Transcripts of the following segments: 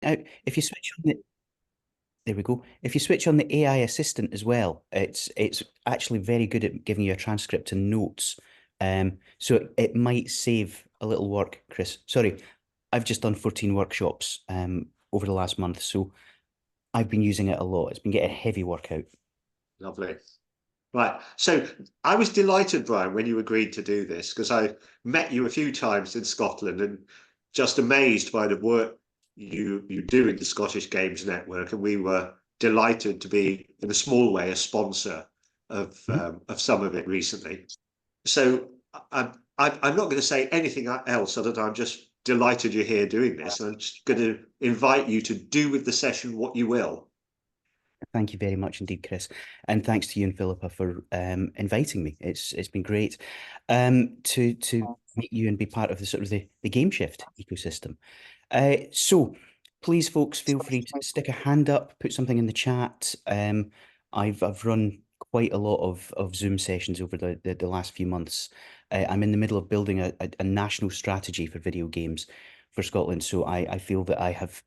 If you switch on the There we go. If you switch on the AI assistant as well, it's actually very good at giving you a transcript and notes. So it might save a little work, Chris. Sorry, I've just done 14 workshops over the last month, so I've been using it a lot. It's been getting a heavy workout. Lovely. Right. So I was delighted, Brian, when you agreed to do this, because I met you a few times in Scotland and just amazed by the work you do in the Scottish Games Network. And we were delighted to be, in a small way, a sponsor Mhm. of some of it recently. So I'm not going to say anything else other than I'm just delighted you're here doing this. And I'm just going to invite you to do with the session what you will. Thank you very much indeed, Chris, and thanks to you and Philippa for inviting me. It's been great to meet you and be part of the sort of the GameShift ecosystem. So please, folks, feel free to stick a hand up, put something in the chat. I've run quite a lot of Zoom sessions over the last few months. I'm in the middle of building a national strategy for video games for Scotland, so I feel that I have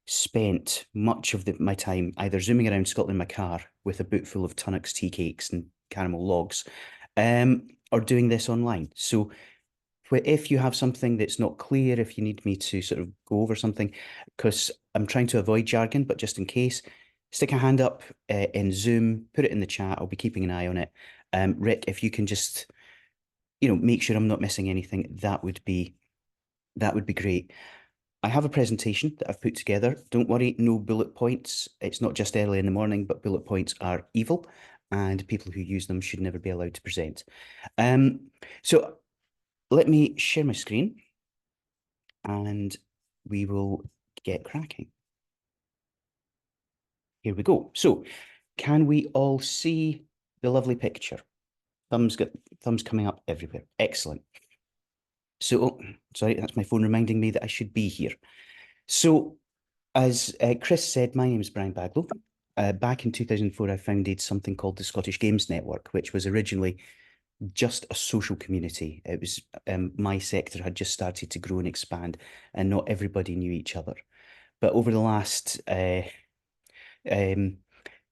spent much of my time either zooming around Scotland in my car with a boot full of Tunnocks tea cakes and caramel logs, or doing this online. So if you have something that's not clear, if you need me to sort of go over something, because I'm trying to avoid jargon, but just in case, stick a hand up in Zoom, put it in the chat. I'll be keeping an eye on it. Rick, if you can just, make sure I'm not missing anything, that would be great. I have a presentation that I've put together. Don't worry, no bullet points. It's not just early in the morning, but bullet points are evil, and people who use them should never be allowed to present. So let me share my screen and we will get cracking. Here we go. So can we all see the lovely picture? Thumbs coming up everywhere. Excellent. So, sorry, that's my phone reminding me that I should be here. So, as Chris said, my name is Brian Baglow. Back in 2004, I founded something called the Scottish Games Network, which was originally just a social community. It was my sector had just started to grow and expand, and not everybody knew each other. But over the last um,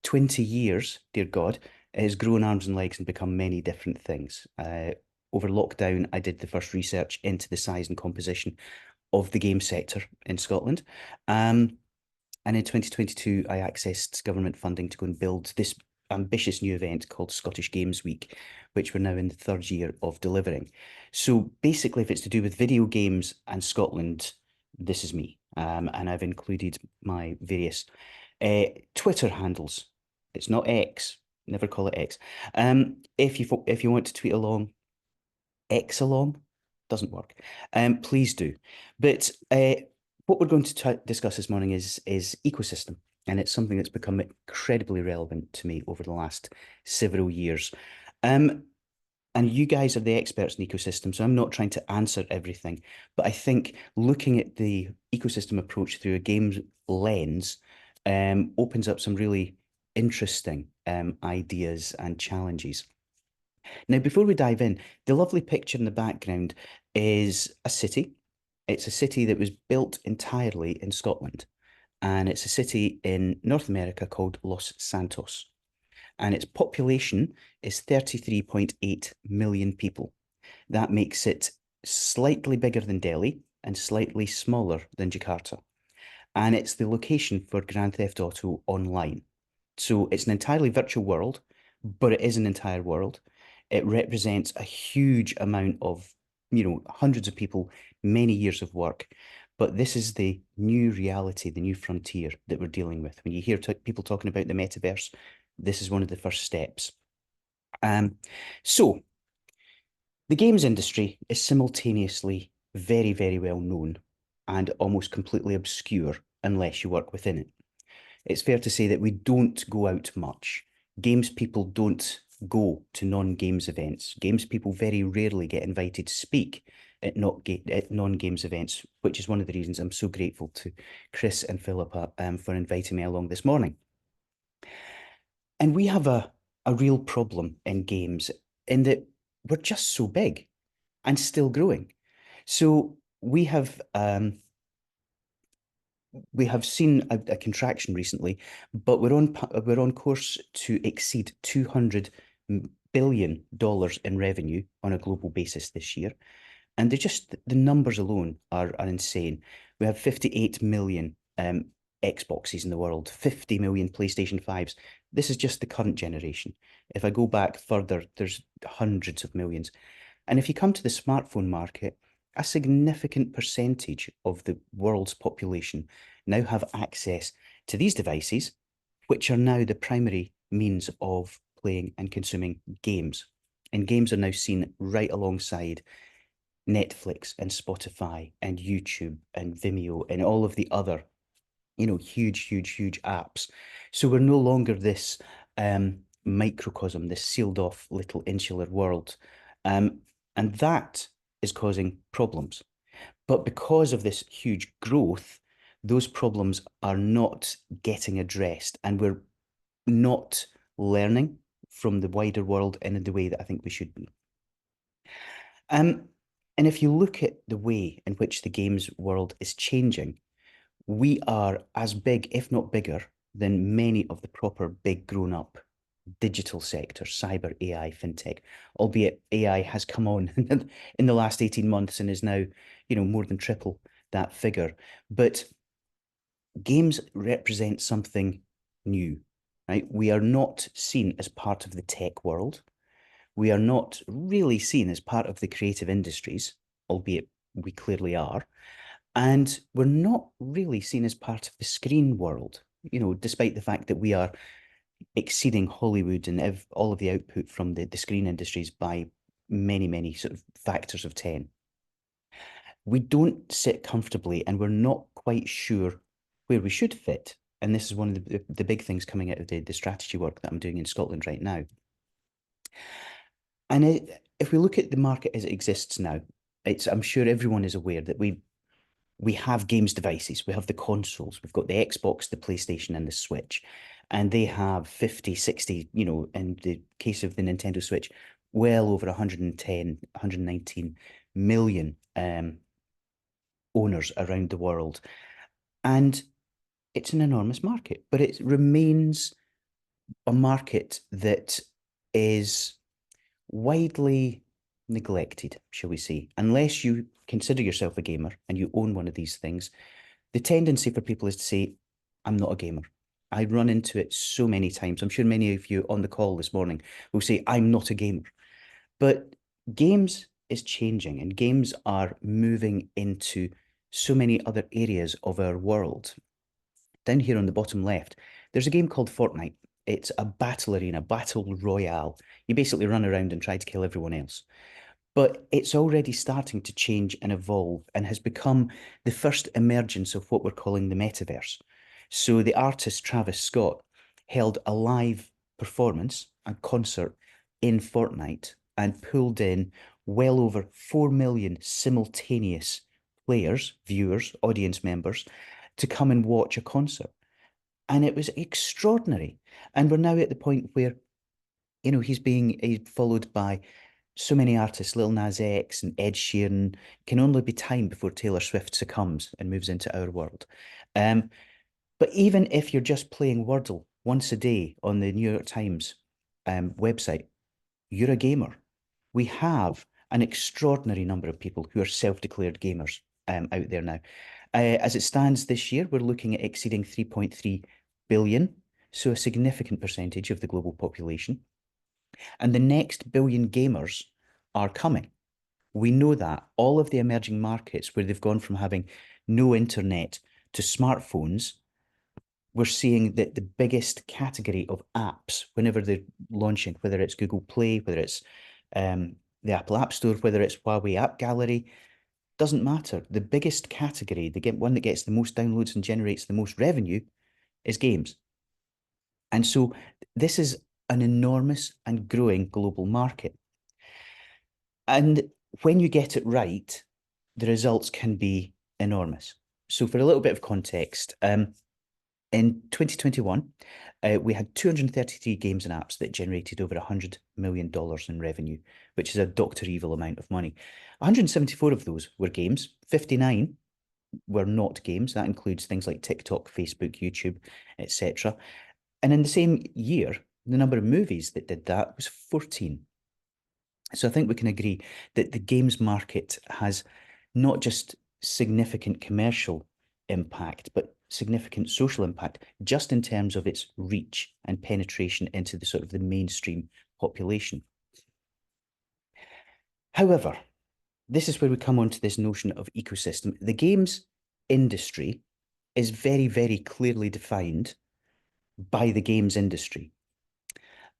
20 years, dear God, it has grown arms and legs and become many different things. Over lockdown, I did the first research into the size and composition of the game sector in Scotland. And in 2022, I accessed government funding to go and build this ambitious new event called Scottish Games Week, which we're now in the third year of delivering. So basically, if it's to do with video games and Scotland, this is me. And I've included my various Twitter handles. It's not X. Never call it X. If you want to tweet along, X along doesn't work. Please do. But what we're going to discuss this morning is ecosystem, and it's something that's become incredibly relevant to me over the last several years. And you guys are the experts in ecosystem, so I'm not trying to answer everything, but I think looking at the ecosystem approach through a games lens opens up some really interesting ideas and challenges. Now, before we dive in, the lovely picture in the background is a city. It's a city that was built entirely in Scotland, and it's a city in North America called Los Santos, and its population is 33.8 million people. That makes it slightly bigger than Delhi and slightly smaller than Jakarta. And it's the location for Grand Theft Auto Online. So it's an entirely virtual world, but it is an entire world. It represents a huge amount of, hundreds of people, many years of work. But this is the new reality, the new frontier that we're dealing with. When you hear people talking about the metaverse, this is one of the first steps. So the games industry is simultaneously very, very well known and almost completely obscure unless you work within it. It's fair to say that we don't go out much. Games people don't go to non-games events. Games people very rarely get invited to speak at non-games events, which is one of the reasons I'm so grateful to Chris and Philippa for inviting me along this morning. And we have a real problem in games in that we're just so big and still growing. So we have we have seen a contraction recently, but we're on course to exceed $200 billion in revenue on a global basis this year. And the numbers alone are insane. We have 58 million Xboxes in the world, 50 million PlayStation 5s. This is just the current generation. If I go back further, there's hundreds of millions. And if you come to the smartphone market, a significant percentage of the world's population now have access to these devices, which are now the primary means of playing and consuming games. And games are now seen right alongside Netflix and Spotify and YouTube and Vimeo and all of the other, huge apps. So we're no longer this microcosm, this sealed off little insular world. And that is causing problems. But because of this huge growth, those problems are not getting addressed, and we're not learning from the wider world in the way that I think we should be. And if you look at the way in which the games world is changing, we are as big, if not bigger, than many of the proper big grown up digital sectors, cyber, AI, fintech, albeit AI has come on in the last 18 months and is now, more than triple that figure. But games represent something new, right? We are not seen as part of the tech world. We are not really seen as part of the creative industries, albeit we clearly are. And we're not really seen as part of the screen world, despite the fact that we are exceeding Hollywood and all of the output from the screen industries by many sort of factors of 10. We don't sit comfortably, and we're not quite sure where we should fit. And this is one of the big things coming out of the strategy work that I'm doing in Scotland right now. And if we look at the market as it exists now, I'm sure everyone is aware that we have games devices, we have the consoles, we've got the Xbox, the PlayStation, and the Switch. And they have 50, 60, in the case of the Nintendo Switch, well over 110, 119 million owners around the world. And it's an enormous market, but it remains a market that is widely neglected, shall we say. Unless you consider yourself a gamer and you own one of these things, the tendency for people is to say, I'm not a gamer. I run into it so many times. I'm sure many of you on the call this morning will say, I'm not a gamer. But games is changing, and games are moving into so many other areas of our world. Down here on the bottom left, there's a game called Fortnite. It's a battle arena, battle royale. You basically run around and try to kill everyone else. But it's already starting to change and evolve and has become the first emergence of what we're calling the metaverse. So the artist Travis Scott held a live performance, a concert in Fortnite, and pulled in well over 4 million simultaneous players, viewers, audience members to come and watch a concert. And it was extraordinary. And we're now at the point where, he's being followed by so many artists, Lil Nas X and Ed Sheeran. Can only be time before Taylor Swift succumbs and moves into our world. But even if you're just playing Wordle once a day on the New York Times website, you're a gamer. We have an extraordinary number of people who are self-declared gamers out there now. As it stands this year, we're looking at exceeding 3.3 billion, so a significant percentage of the global population. And the next billion gamers are coming. We know that all of the emerging markets where they've gone from having no internet to smartphones, we're seeing that the biggest category of apps, whenever they're launching, whether it's Google Play, whether it's the Apple App Store, whether it's Huawei App Gallery, doesn't matter. The biggest category, the one that gets the most downloads and generates the most revenue, is games. And so this is an enormous and growing global market. And when you get it right, the results can be enormous. So for a little bit of context, in 2021, we had 233 games and apps that generated over $100 million in revenue, which is a Dr. Evil amount of money. 174 of those were games, 59 were not games. That includes things like TikTok, Facebook, YouTube, etc. And in the same year, the number of movies that did that was 14. So I think we can agree that the games market has not just significant commercial impact, but significant social impact, just in terms of its reach and penetration into the sort of the mainstream population. However, this is where we come on to this notion of ecosystem. The games industry is very, very clearly defined by the games industry.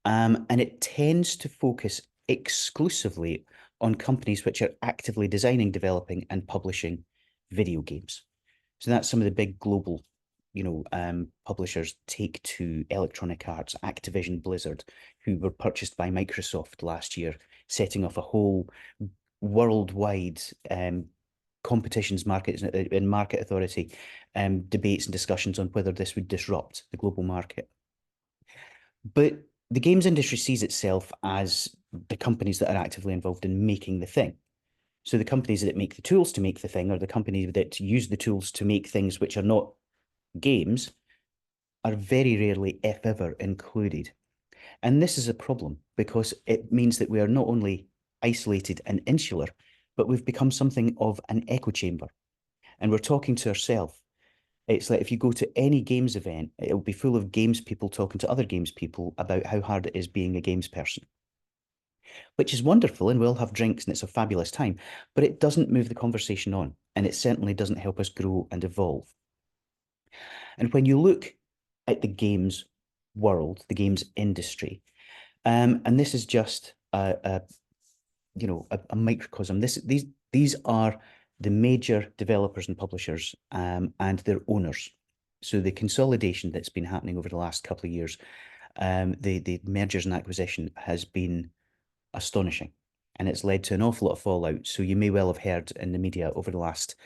And it tends to focus exclusively on companies which are actively designing, developing, and publishing video games. So that's some of the big global, publishers: Take-Two, Electronic Arts, Activision Blizzard, who were purchased by Microsoft last year, setting off a whole worldwide competitions markets and market authority debates and discussions on whether this would disrupt the global market. But the games industry sees itself as the companies that are actively involved in making the thing. So the companies that make the tools to make the thing, or the companies that use the tools to make things which are not games, are very rarely, if ever, included. And this is a problem because it means that we are not only isolated and insular, but we've become something of an echo chamber. And we're talking to ourselves. It's like if you go to any games event, it'll be full of games people talking to other games people about how hard it is being a games person, which is wonderful, and we'll have drinks and it's a fabulous time, but it doesn't move the conversation on, and it certainly doesn't help us grow and evolve. And when you look at the games world, the games industry, and this is just a microcosm. These are the major developers and publishers and their owners. So the consolidation that's been happening over the last couple of years, the mergers and acquisition has been astonishing, and it's led to an awful lot of fallout. So you may well have heard in the media over the last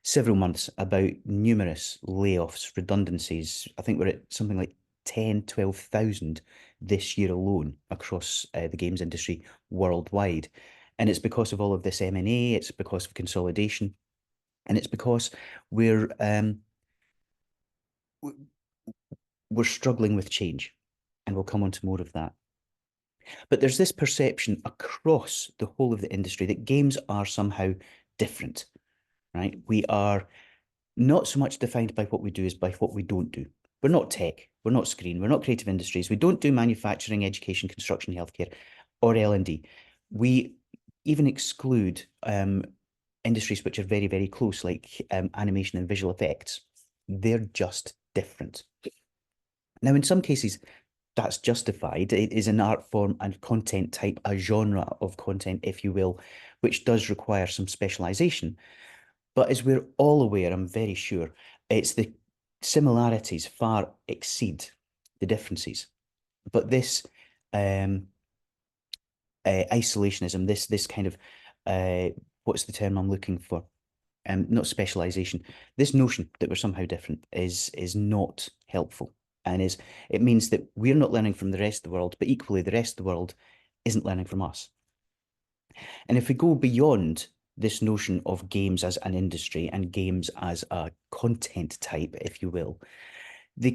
several months about numerous layoffs, redundancies. I think we're at something like 10, 12,000 this year alone across the games industry worldwide. And it's because of all of this M&A, it's because of consolidation, and it's because we're struggling with change. And we'll come on to more of that. But there's this perception across the whole of the industry that games are somehow different, right? We are not so much defined by what we do as by what we don't do. We're not tech, we're not screen, we're not creative industries, we don't do manufacturing, education, construction, healthcare, or L&D. We even exclude industries which are very, very close, like animation and visual effects. They're just different. Now, in some cases, that's justified. It is an art form and content type, a genre of content, if you will, which does require some specialization. But as we're all aware, I'm very sure, it's the similarities far exceed the differences. But this isolationism, this kind of, what's the term I'm looking for? Not specialization. This notion that we're somehow different is not helpful. And it means that we're not learning from the rest of the world, but equally the rest of the world isn't learning from us. And if we go beyond this notion of games as an industry and games as a content type, if you will, the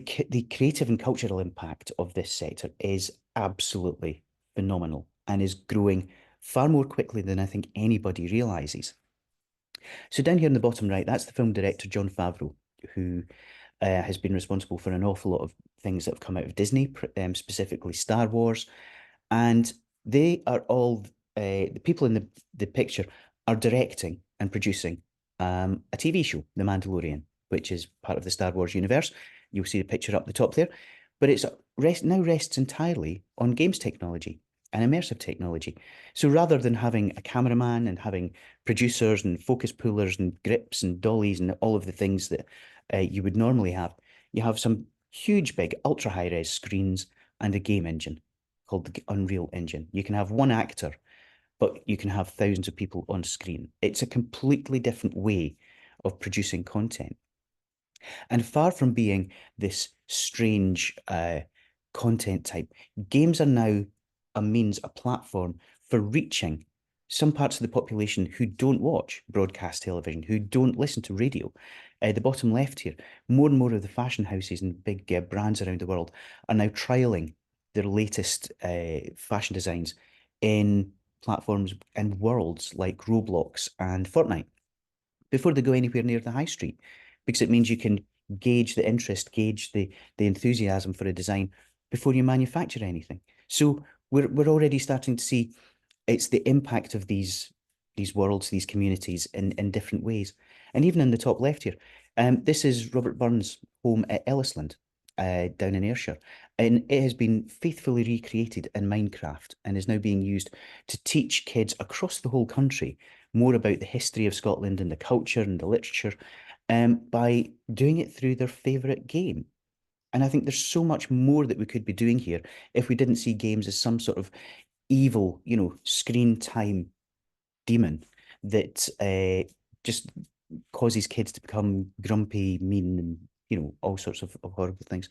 creative and cultural impact of this sector is absolutely phenomenal and is growing far more quickly than I think anybody realizes. So down here in the bottom right, that's the film director Jon Favreau, who has been responsible for an awful lot of things that have come out of Disney, specifically Star Wars. And they are all, the people in the picture are directing and producing a TV show, The Mandalorian, which is part of the Star Wars universe. You'll see the picture up the top there. But it's now rests entirely on games technology and immersive technology. So rather than having a cameraman and having producers and focus pullers and grips and dollies and all of the things that you would normally have, you have some huge, big, ultra high-res screens and a game engine called the Unreal Engine. You can have one actor, but you can have thousands of people on screen. It's a completely different way of producing content. And far from being this strange content type, games are now a means, a platform for reaching some parts of the population who don't watch broadcast television, who don't listen to radio. The bottom left here, more and more of the fashion houses and big brands around the world are now trialing their latest fashion designs in platforms and worlds like Roblox and Fortnite before they go anywhere near the high street, because it means you can gauge the interest, gauge the enthusiasm for a design before you manufacture anything. So we're already starting to see it's the impact of these worlds, these communities in different ways. And even in the top left here, this is Robert Burns' home at Ellisland, down in Ayrshire. And it has been faithfully recreated in Minecraft and is now being used to teach kids across the whole country more about the history of Scotland and the culture and the literature, by doing it through their favourite game. And I think there's so much more that we could be doing here if we didn't see games as some sort of evil, screen time demon that just causes kids to become grumpy, mean, and all sorts of horrible things.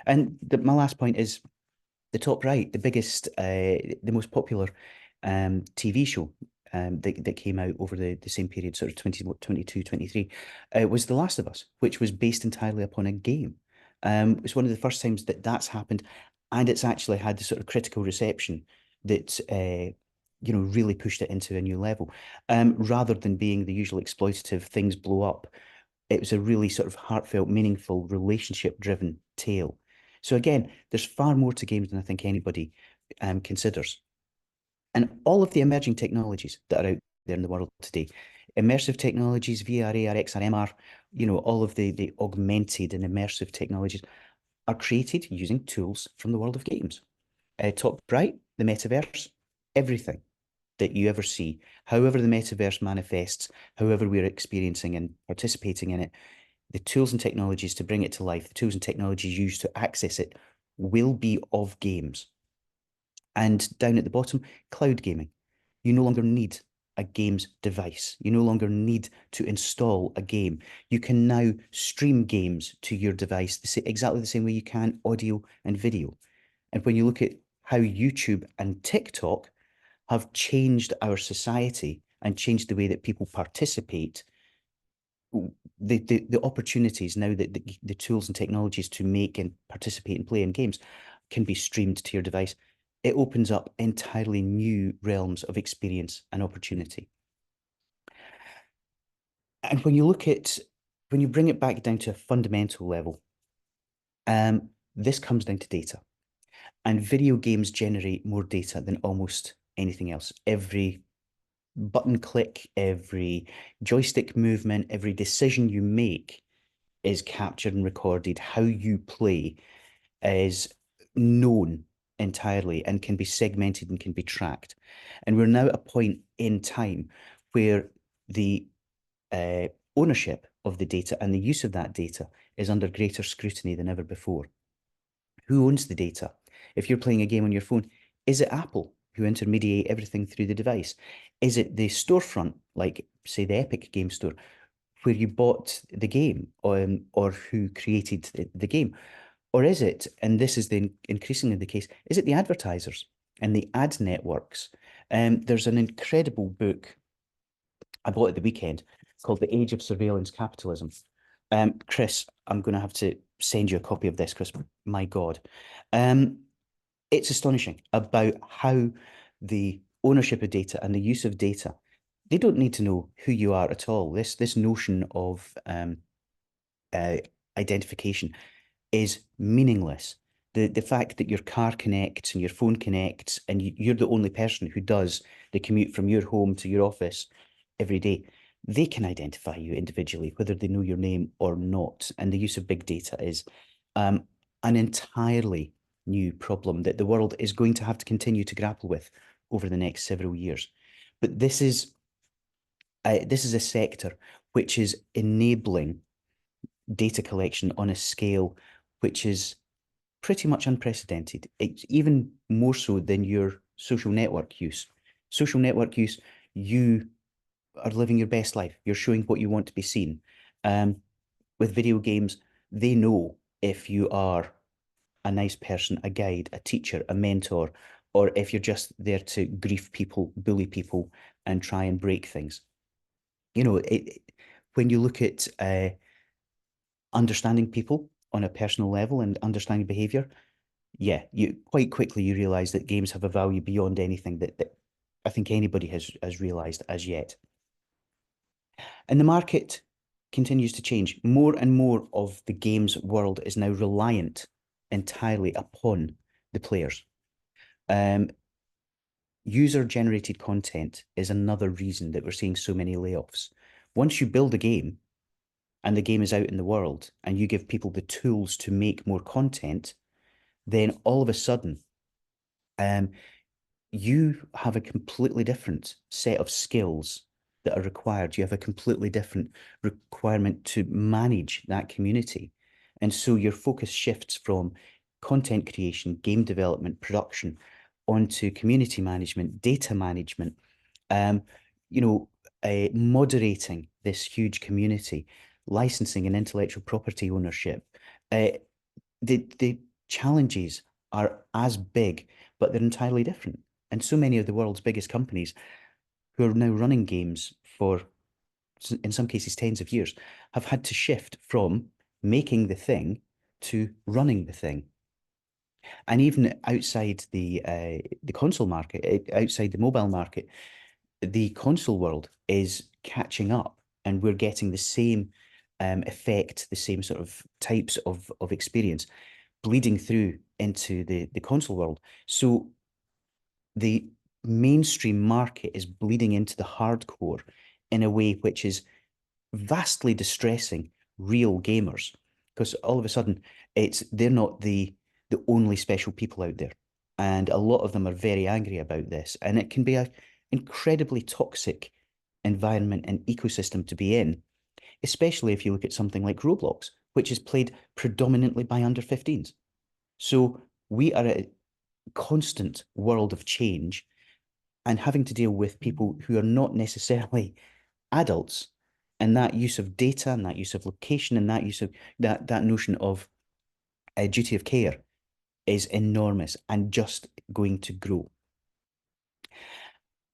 And my last point is the top right, the biggest, the most popular TV show that came out over the same period, sort of 2022, 23, was The Last of Us, which was based entirely upon a game. It's one of the first times that that's happened, and it's actually had the sort of critical reception that really pushed it into a new level. Rather than being the usual exploitative things blow up, it was a really sort of heartfelt, meaningful, relationship-driven tale. So again, there's far more to games than I think anybody considers. And all of the emerging technologies that are out there in the world today, immersive technologies, VR, AR, XR, MR, all of the augmented and immersive technologies are created using tools from the world of games. Top right, the metaverse, everything that you ever see, however the metaverse manifests, however we're experiencing and participating in it, the tools and technologies to bring it to life, the tools and technologies used to access it will be of games. And down at the bottom, cloud gaming. You no longer need a games device. You no longer need to install a game. You can now stream games to your device exactly the same way you can audio and video. And when you look at how YouTube and TikTok have changed our society and changed the way that people participate, the opportunities now that the tools and technologies to make and participate and play in games can be streamed to your device. It opens up entirely new realms of experience and opportunity. And when you bring it back down to a fundamental level, this comes down to data. And video games generate more data than almost anything else. Every button click, every joystick movement, every decision you make is captured and recorded. How you play is known entirely and can be segmented and can be tracked. And we're now at a point in time where the ownership of the data and the use of that data is under greater scrutiny than ever before. Who owns the data? If you're playing a game on your phone, is it Apple who intermediate everything through the device? Is it the storefront, like say the Epic Game Store, where you bought the game, or who created the game? Or is it, and this is increasingly the case, is it the advertisers and the ad networks? There's an incredible book I bought at the weekend called The Age of Surveillance Capitalism. Chris, I'm going to have to send you a copy of this, Chris. My God. It's astonishing about how the ownership of data and the use of data, they don't need to know who you are at all. This notion of identification is meaningless. The fact that your car connects and your phone connects and you're the only person who does the commute from your home to your office every day, they can identify you individually, whether they know your name or not. And the use of big data is an entirely new problem that the world is going to have to continue to grapple with over the next several years. But this is a sector which is enabling data collection on a scale which is pretty much unprecedented. It's even more so than your social network use. Social network use, you are living your best life. You're showing what you want to be seen. With video games, they know if you are a nice person, a guide, a teacher, a mentor, or if you're just there to grief people, bully people, and try and break things. When you look at understanding people on a personal level and understanding behavior, yeah, you quite quickly you realize that games have a value beyond anything that I think anybody has realized as yet. And the market continues to change. More and more of the games world is now reliant entirely upon the players. User-generated content is another reason that we're seeing so many layoffs. Once you build a game and the game is out in the world and you give people the tools to make more content, then all of a sudden, you have a completely different set of skills that are required. You have a completely different requirement to manage that community. And so your focus shifts from content creation, game development, production, onto community management, data management, um, moderating this huge community, licensing and intellectual property ownership. The challenges are as big, but they're entirely different. And so many of the world's biggest companies who are now running games for, in some cases, tens of years, have had to shift from making the thing to running the thing. And even outside the console market, outside the mobile market, the console world is catching up, and we're getting the same effect, the same sort of types of experience bleeding through into the console world. So the mainstream market is bleeding into the hardcore in a way which is vastly distressing real gamers, because all of a sudden they're not the only special people out there, and a lot of them are very angry about this, and it can be an incredibly toxic environment and ecosystem to be in, especially if you look at something like Roblox, which is played predominantly by under 15s. So we are a constant world of change and having to deal with people who are not necessarily adults, and that use of data and that use of location and that use of that notion of a duty of care is enormous and just going to grow.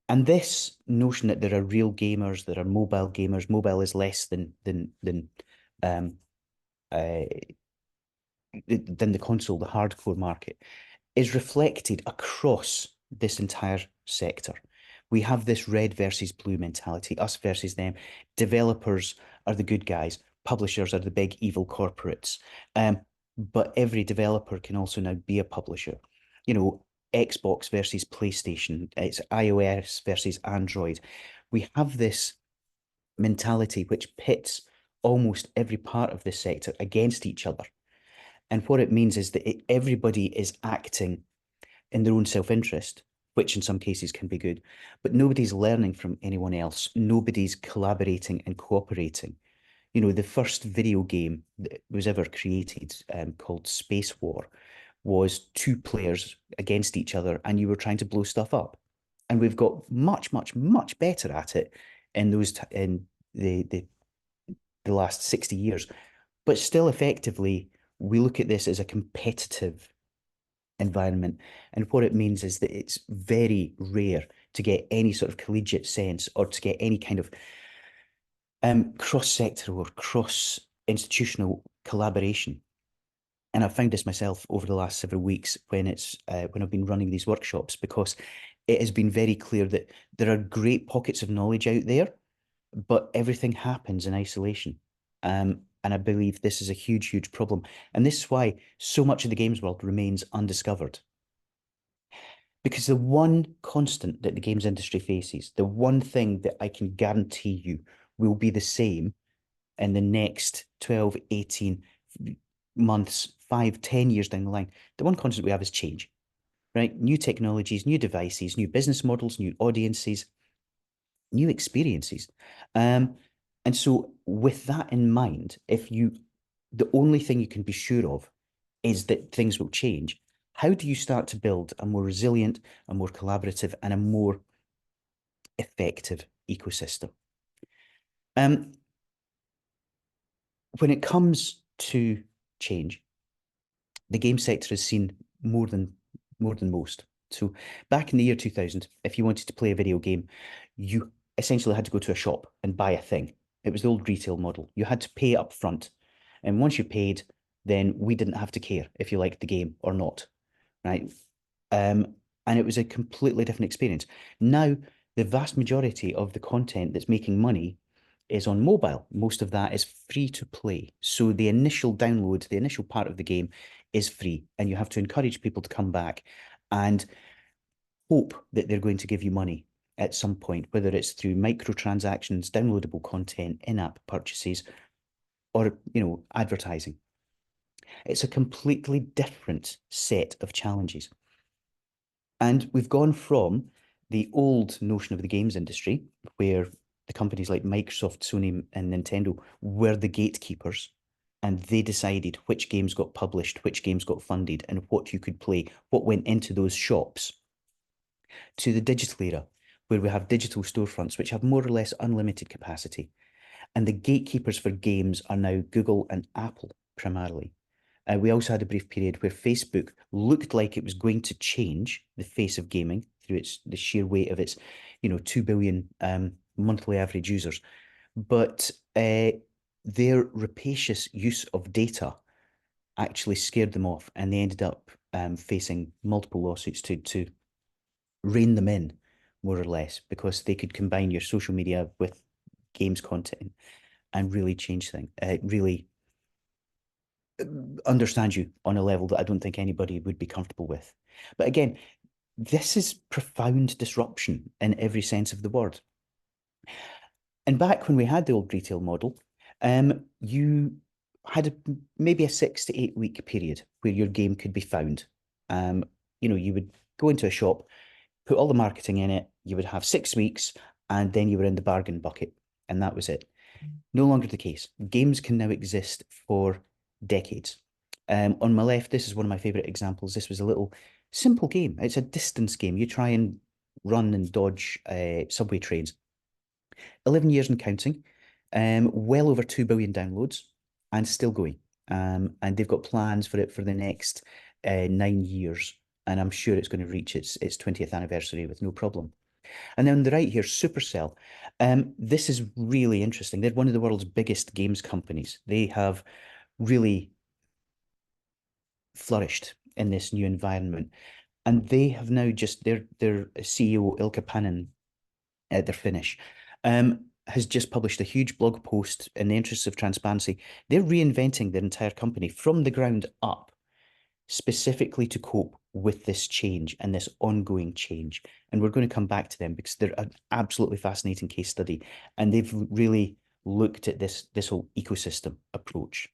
And this notion that there are real gamers, there are mobile gamers, mobile is less than um, uh, than the console, the hardcore market, is reflected across this entire sector. We have this red versus blue mentality, us versus them. Developers are the good guys, publishers are the big evil corporates. But every developer can also now be a publisher. Xbox versus PlayStation, it's iOS versus Android. We have this mentality which pits almost every part of this sector against each other. And what it means is that everybody is acting in their own self-interest, which in some cases can be good, but nobody's learning from anyone else. Nobody's collaborating and cooperating. The first video game that was ever created, called Space War, was two players against each other, and you were trying to blow stuff up. And we've got much, much, much better at it in the last 60 years. But still, effectively, we look at this as a competitive environment. And what it means is that it's very rare to get any sort of collegiate sense or to get any kind of cross-sector or cross-institutional collaboration. And I've found this myself over the last several weeks when I've been running these workshops, because it has been very clear that there are great pockets of knowledge out there, but everything happens in isolation. And I believe this is a huge, huge problem. And this is why so much of the games world remains undiscovered. Because the one constant that the games industry faces, the one thing that I can guarantee you will be the same in the next 12, 18 months, 5, 10 years down the line, the one constant we have is change, right? New technologies, new devices, new business models, new audiences, new experiences. And so with that in mind, the only thing you can be sure of is that things will change, how do you start to build a more resilient, a more collaborative, and a more effective ecosystem? When it comes to change, the game sector has seen more than most. So back in the year 2000, if you wanted to play a video game, you essentially had to go to a shop and buy a thing. It was the old retail model. You had to pay up front. And once you paid, then we didn't have to care if you liked the game or not, right? And it was a completely different experience. Now, the vast majority of the content that's making money is on mobile. Most of that is free to play. So the initial download, the initial part of the game is free, and you have to encourage people to come back and hope that they're going to give you money at some point, whether it's through microtransactions, downloadable content, in-app purchases, or advertising. It's a completely different set of challenges. And we've gone from the old notion of the games industry, where the companies like Microsoft, Sony, and Nintendo were the gatekeepers, and they decided which games got published, which games got funded, and what you could play, what went into those shops, to the digital era, where we have digital storefronts, which have more or less unlimited capacity. And the gatekeepers for games are now Google and Apple primarily. We also had a brief period where Facebook looked like it was going to change the face of gaming through the sheer weight of its, 2 billion monthly average users. But their rapacious use of data actually scared them off, and they ended up facing multiple lawsuits to rein them in, more or less, because they could combine your social media with games content and really change things, really understand you on a level that I don't think anybody would be comfortable with. But again, this is profound disruption in every sense of the word. And back when we had the old retail model, you had maybe a 6 to 8 week period where your game could be found. You would go into a shop, put all the marketing in it, you would have 6 weeks, and then you were in the bargain bucket, and that was it. No longer the case. Games can now exist for decades. On my left, this is one of my favorite examples. This was a little simple game. It's a distance game. You try and run and dodge subway trains. 11 years and counting, well over 2 billion downloads, and still going. And they've got plans for it for the next 9 years. And I'm sure it's going to reach its 20th anniversary with no problem. And then on the right here, Supercell. This is really interesting. They're one of the world's biggest games companies. They have really flourished in this new environment. And they have now just, their CEO, Ilkka Panin, they're Finnish, has just published a huge blog post in the interests of transparency. They're reinventing their entire company from the ground up, specifically to cope with this change and this ongoing change. And we're going to come back to them because they're an absolutely fascinating case study. And they've really looked at this whole ecosystem approach.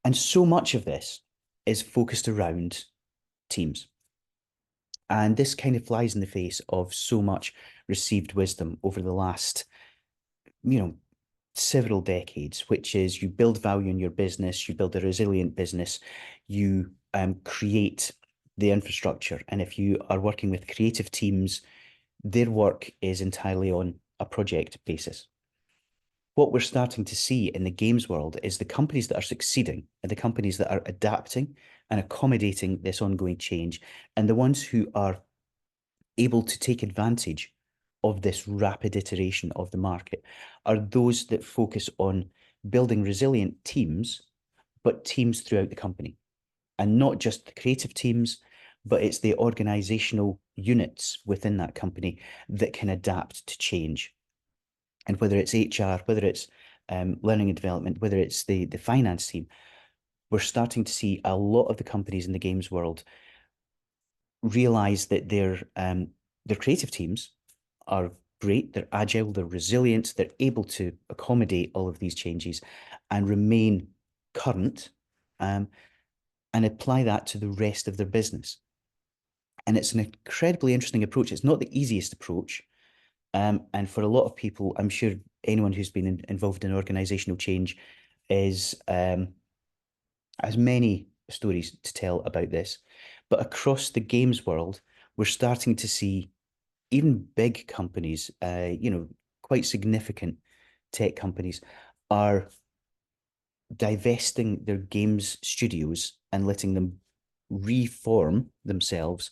And so much of this is focused around teams. And this kind of flies in the face of so much received wisdom over the last, several decades, which is you build value in your business, you build a resilient business, you create the infrastructure. And if you are working with creative teams, their work is entirely on a project basis. What we're starting to see in the games world is the companies that are succeeding and the companies that are adapting and accommodating this ongoing change, and the ones who are able to take advantage of this rapid iteration of the market are those that focus on building resilient teams, but teams throughout the company. And not just the creative teams, but it's the organizational units within that company that can adapt to change. And whether it's HR, whether it's learning and development, whether it's the finance team, we're starting to see a lot of the companies in the games world realize that their creative teams are great, they're agile, they're resilient, they're able to accommodate all of these changes and remain current, and apply that to the rest of their business. And it's an incredibly interesting approach. It's not the easiest approach. And for a lot of people, I'm sure anyone who's been involved in organizational change has many stories to tell about this. But across the games world, we're starting to see even big companies, quite significant tech companies, are divesting their games studios and letting them reform themselves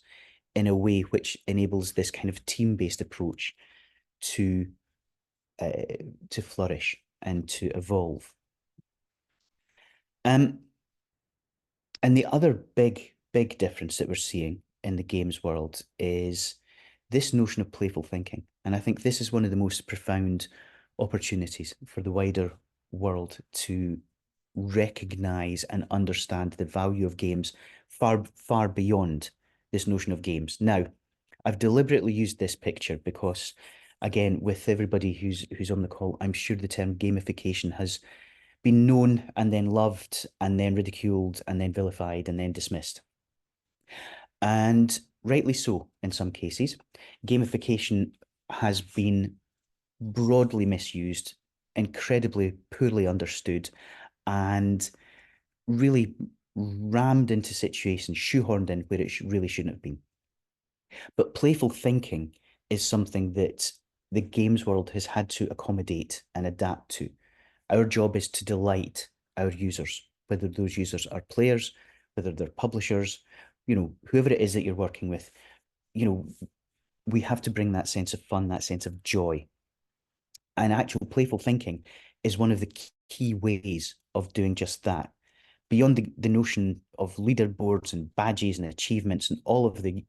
in a way which enables this kind of team-based approach to flourish and to evolve. And the other big difference that we're seeing in the games world is this notion of playful thinking. And I think this is one of the most profound opportunities for the wider world to recognize and understand the value of games far beyond this notion of games. Now, I've deliberately used this picture because, again, with everybody who's on the call, I'm sure the term gamification has been known and then loved and then ridiculed and then vilified and then dismissed. And rightly so in some cases. Gamification has been broadly misused, incredibly poorly understood, and really rammed into situations, shoehorned in where it really shouldn't have been. But playful thinking is something that the games world has had to accommodate and adapt to. Our job is to delight our users, whether those users are players, whether they're publishers, whoever it is that you're working with, we have to bring that sense of fun, that sense of joy. And actual playful thinking is one of the key ways of doing just that. Beyond the notion of leaderboards and badges and achievements and all of the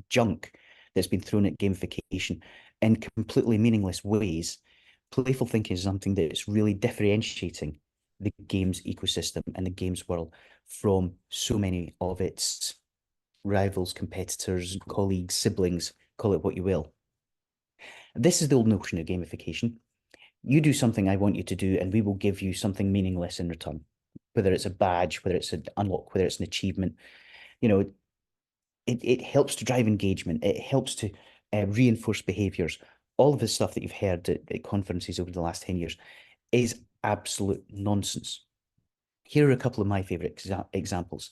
junk that's been thrown at gamification in completely meaningless ways, playful thinking is something that's really differentiating the games ecosystem and the games world from so many of its rivals, competitors, colleagues, siblings, call it what you will. This is the old notion of gamification. You do something I want you to do, and we will give you something meaningless in return, whether it's a badge, whether it's an unlock, whether it's an achievement. It helps to drive engagement. It helps to reinforce behaviors. All of the stuff that you've heard at conferences over the last 10 years is absolute nonsense. Here are a couple of my favorite examples.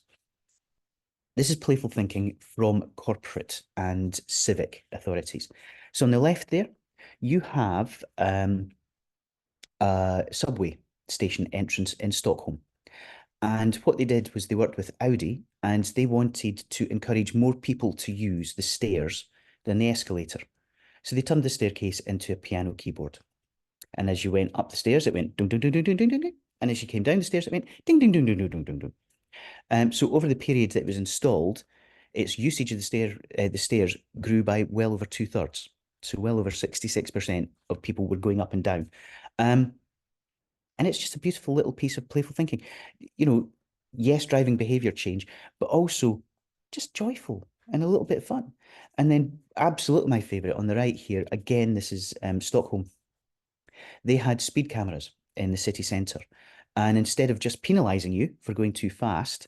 This is playful thinking from corporate and civic authorities. So on the left there, you have a subway station entrance in Stockholm. And what they did was they worked with Audi and they wanted to encourage more people to use the stairs than the escalator. So they turned the staircase into a piano keyboard. And as you went up the stairs, it went ding, ding, ding, ding, ding, ding, ding. And as you came down the stairs, it went ding, ding, ding, ding, ding, ding, ding, ding. So over the period that it was installed, its usage of the stairs grew by well over 2/3. So well over 66% of people were going up and down. And it's just a beautiful little piece of playful thinking. Yes, driving behavior change, but also just joyful and a little bit of fun. And then absolutely my favorite on the right here, again, this is Stockholm. They had speed cameras in the city centre. And instead of just penalising you for going too fast,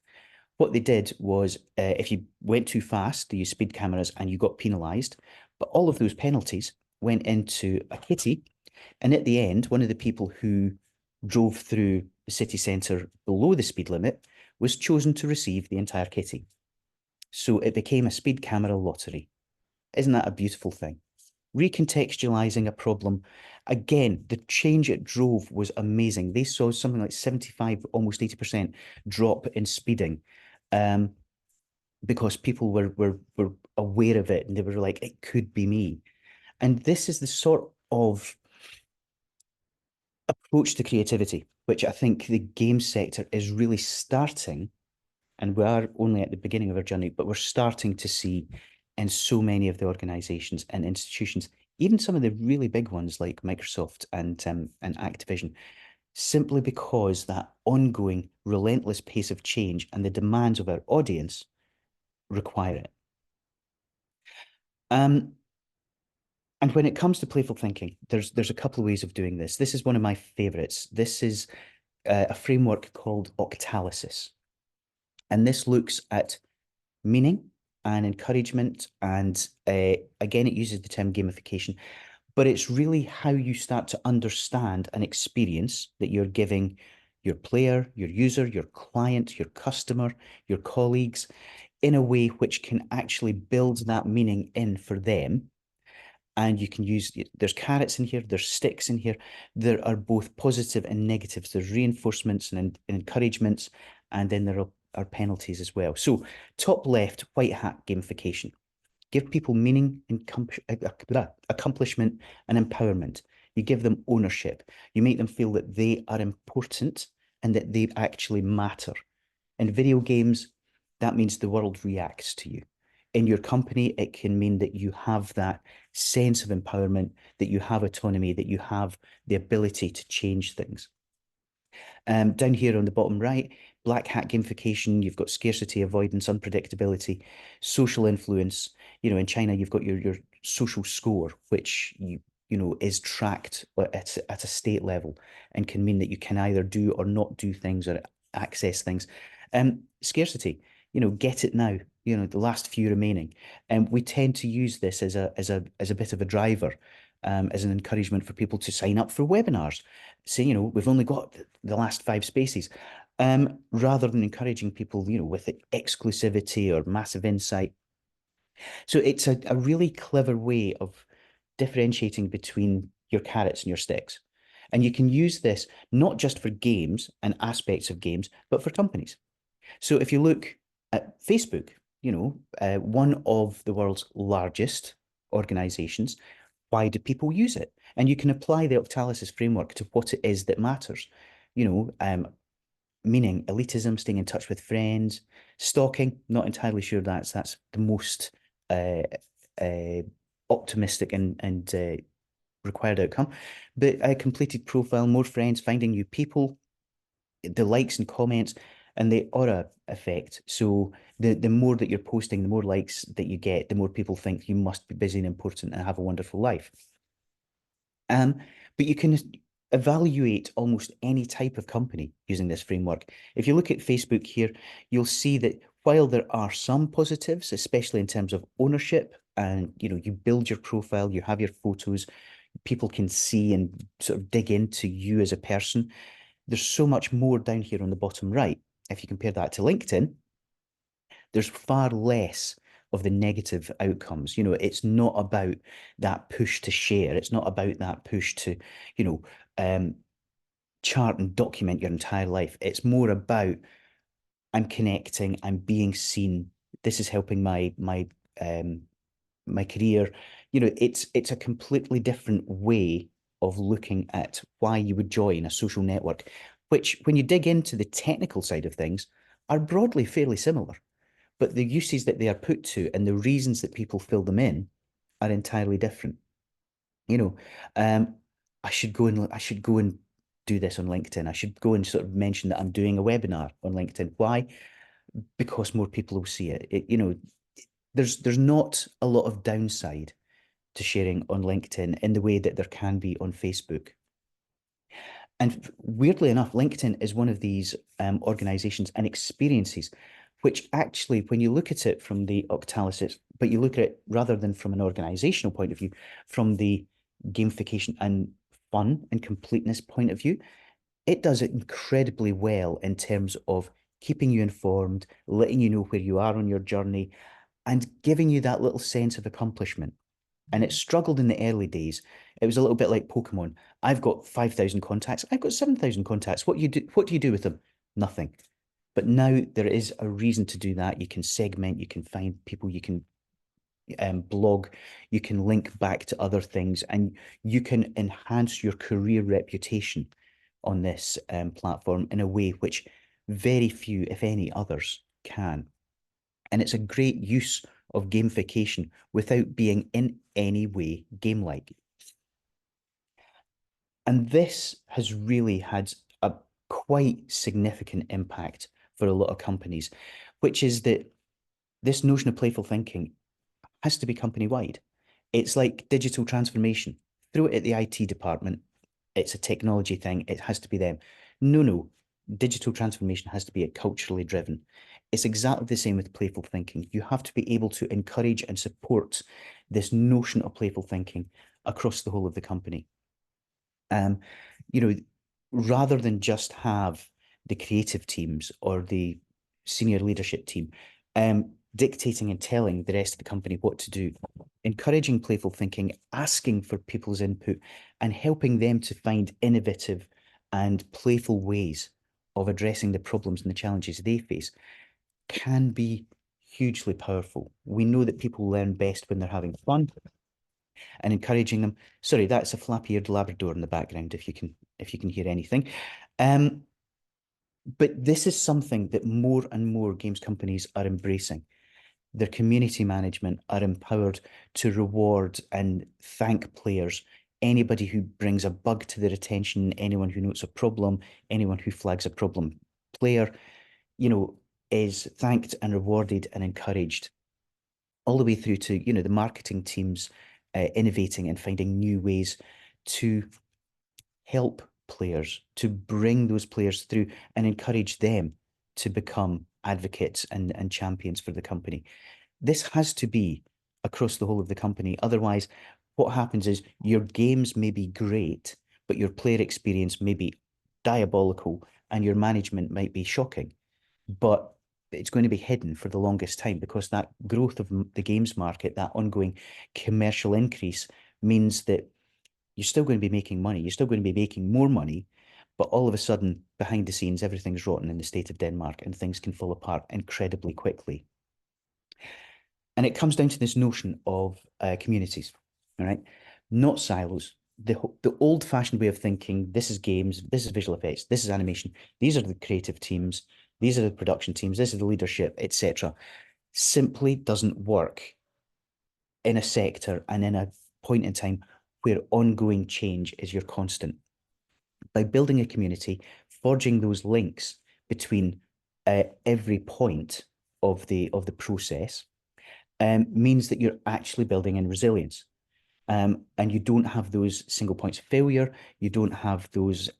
what they did was if you went too fast, they used speed cameras and you got penalised. But all of those penalties went into a kitty. And at the end, one of the people who drove through the city centre below the speed limit was chosen to receive the entire kitty. So it became a speed camera lottery. Isn't that a beautiful thing? Recontextualizing a problem. Again, the change it drove was amazing. They saw something like 75, almost 80% drop in speeding because people were aware of it and they were like, it could be me. And this is the sort of approach to creativity, which I think the game sector is really starting, and we are only at the beginning of our journey, but we're starting to see in so many of the organizations and institutions, even some of the really big ones like Microsoft and Activision, simply because that ongoing relentless pace of change and the demands of our audience require it. And when it comes to playful thinking, there's a couple of ways of doing this. This is one of my favorites. This is a framework called Octalysis. And this looks at meaning and encouragement. And again, it uses the term gamification, but it's really how you start to understand an experience that you're giving your player, your user, your client, your customer, your colleagues in a way which can actually build that meaning in for them. And you can use, there's carrots in here, there's sticks in here. There are both positive and negatives. There's reinforcements and encouragements, and then there are are penalties as well. So top left, white hat gamification. Give people meaning, accomplishment, and empowerment. You give them ownership. You make them feel that they are important and that they actually matter. In video games, that means the world reacts to you. In your company, it can mean that you have that sense of empowerment, that you have autonomy, that you have the ability to change things. Down here on the bottom right, black hat gamification, you've got scarcity, avoidance, unpredictability, social influence. In China, you've got your social score, which is tracked at a state level and can mean that you can either do or not do things or access things. Scarcity, get it now, the last few remaining. And we tend to use this as a bit of a driver, as an encouragement for people to sign up for webinars. Say, we've only got the last 5 spaces, rather than encouraging people, with exclusivity or massive insight. So it's a really clever way of differentiating between your carrots and your sticks. And you can use this not just for games and aspects of games, but for companies. So if you look at Facebook, one of the world's largest organizations, why do people use it? And you can apply the Octalysis framework to what it is that matters. Meaning elitism, staying in touch with friends, stalking, not entirely sure that's the most optimistic and required outcome, but a completed profile, more friends, finding new people, the likes and comments, and the aura effect. So the more that you're posting, the more likes that you get, the more people think you must be busy and important and have a wonderful life. But you can evaluate almost any type of company using this framework. If you look at Facebook here, you'll see that while there are some positives, especially in terms of ownership, and you build your profile, you have your photos, people can see and sort of dig into you as a person. There's so much more down here on the bottom right. If you compare that to LinkedIn, there's far less of the negative outcomes. It's not about that push to share. It's not about that push to, chart and document your entire life. It's more about I'm connecting, I'm being seen. This is helping my career. It's a completely different way of looking at why you would join a social network, which when you dig into the technical side of things are broadly fairly similar, but the uses that they are put to and the reasons that people fill them in are entirely different. I should go and do this on LinkedIn. I should go and sort of mention that I'm doing a webinar on LinkedIn. Why? Because more people will see it. There's not a lot of downside to sharing on LinkedIn in the way that there can be on Facebook. And weirdly enough, LinkedIn is one of these organizations and experiences which actually, when you look at it from the Octalysis, but you look at it rather than from an organizational point of view, from the gamification and fun and completeness point of view, it does it incredibly well in terms of keeping you informed, letting you know where you are on your journey, and giving you that little sense of accomplishment. And it struggled in the early days. It was a little bit like Pokemon. I've got 5,000 contacts. I've got 7,000 contacts. What do you do with them? Nothing. But now there is a reason to do that. You can segment, you can find people, you can blog, you can link back to other things, and you can enhance your career reputation on this platform in a way which very few, if any, others can. And it's a great use of gamification without being in any way game-like. And this has really had a quite significant impact for a lot of companies, which is that this notion of playful thinking has to be company-wide. It's like digital transformation. Throw it at the IT department. It's a technology thing. It has to be them. No. Digital transformation has to be culturally driven. It's exactly the same with playful thinking. You have to be able to encourage and support this notion of playful thinking across the whole of the company. Rather than just have the creative teams or the senior leadership team dictating and telling the rest of the company what to do, encouraging playful thinking, asking for people's input, and helping them to find innovative and playful ways of addressing the problems and the challenges they face can be hugely powerful. We know that people learn best when they're having fun, and encouraging them. Sorry, that's a flap-eared Labrador in the background, if you can hear anything. But this is something that more and more games companies are embracing. Their community management are empowered to reward and thank players. Anybody who brings a bug to their attention, anyone who notes a problem, anyone who flags a problem player, is thanked and rewarded and encouraged, all the way through to, the marketing teams innovating and finding new ways to help players, to bring those players through and encourage them to become advocates and champions for the company. This has to be across the whole of the company. Otherwise, what happens is your games may be great, but your player experience may be diabolical and your management might be shocking. But it's going to be hidden for the longest time, because that growth of the games market, that ongoing commercial increase, means that you're still going to be making money. You're still going to be making more money, but all of a sudden, behind the scenes, everything's rotten in the state of Denmark and things can fall apart incredibly quickly. And it comes down to this notion of communities, all right? Not silos. The old-fashioned way of thinking, this is games, this is visual effects, this is animation, these are the creative teams, these are the production teams, this is the leadership, etc., simply doesn't work in a sector and in a point in time where ongoing change is your constant. By building a community, forging those links between every point of the process means that you're actually building in resilience. And you don't have those single points of failure. You don't have those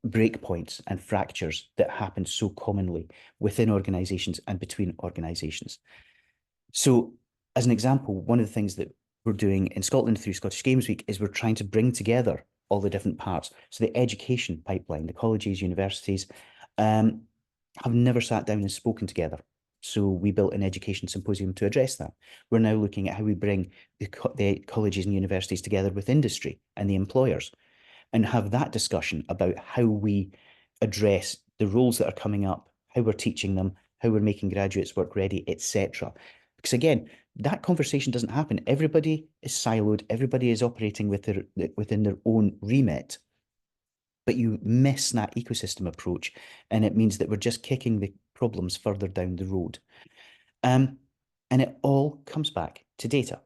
breakpoints and fractures that happen so commonly within organizations and between organizations. So, as an example, one of the things that we're doing in Scotland through Scottish Games Week is we're trying to bring together all the different parts. So the education pipeline, the colleges, universities, have never sat down and spoken together. So we built an education symposium to address that. We're now looking at how we bring the colleges and universities together with industry and the employers, and have that discussion about how we address the roles that are coming up, how we're teaching them, how we're making graduates work ready, etc. Because again, that conversation doesn't happen. Everybody is siloed. Everybody is operating within their own remit. But you miss that ecosystem approach, and it means that we're just kicking the problems further down the road. And it all comes back to data.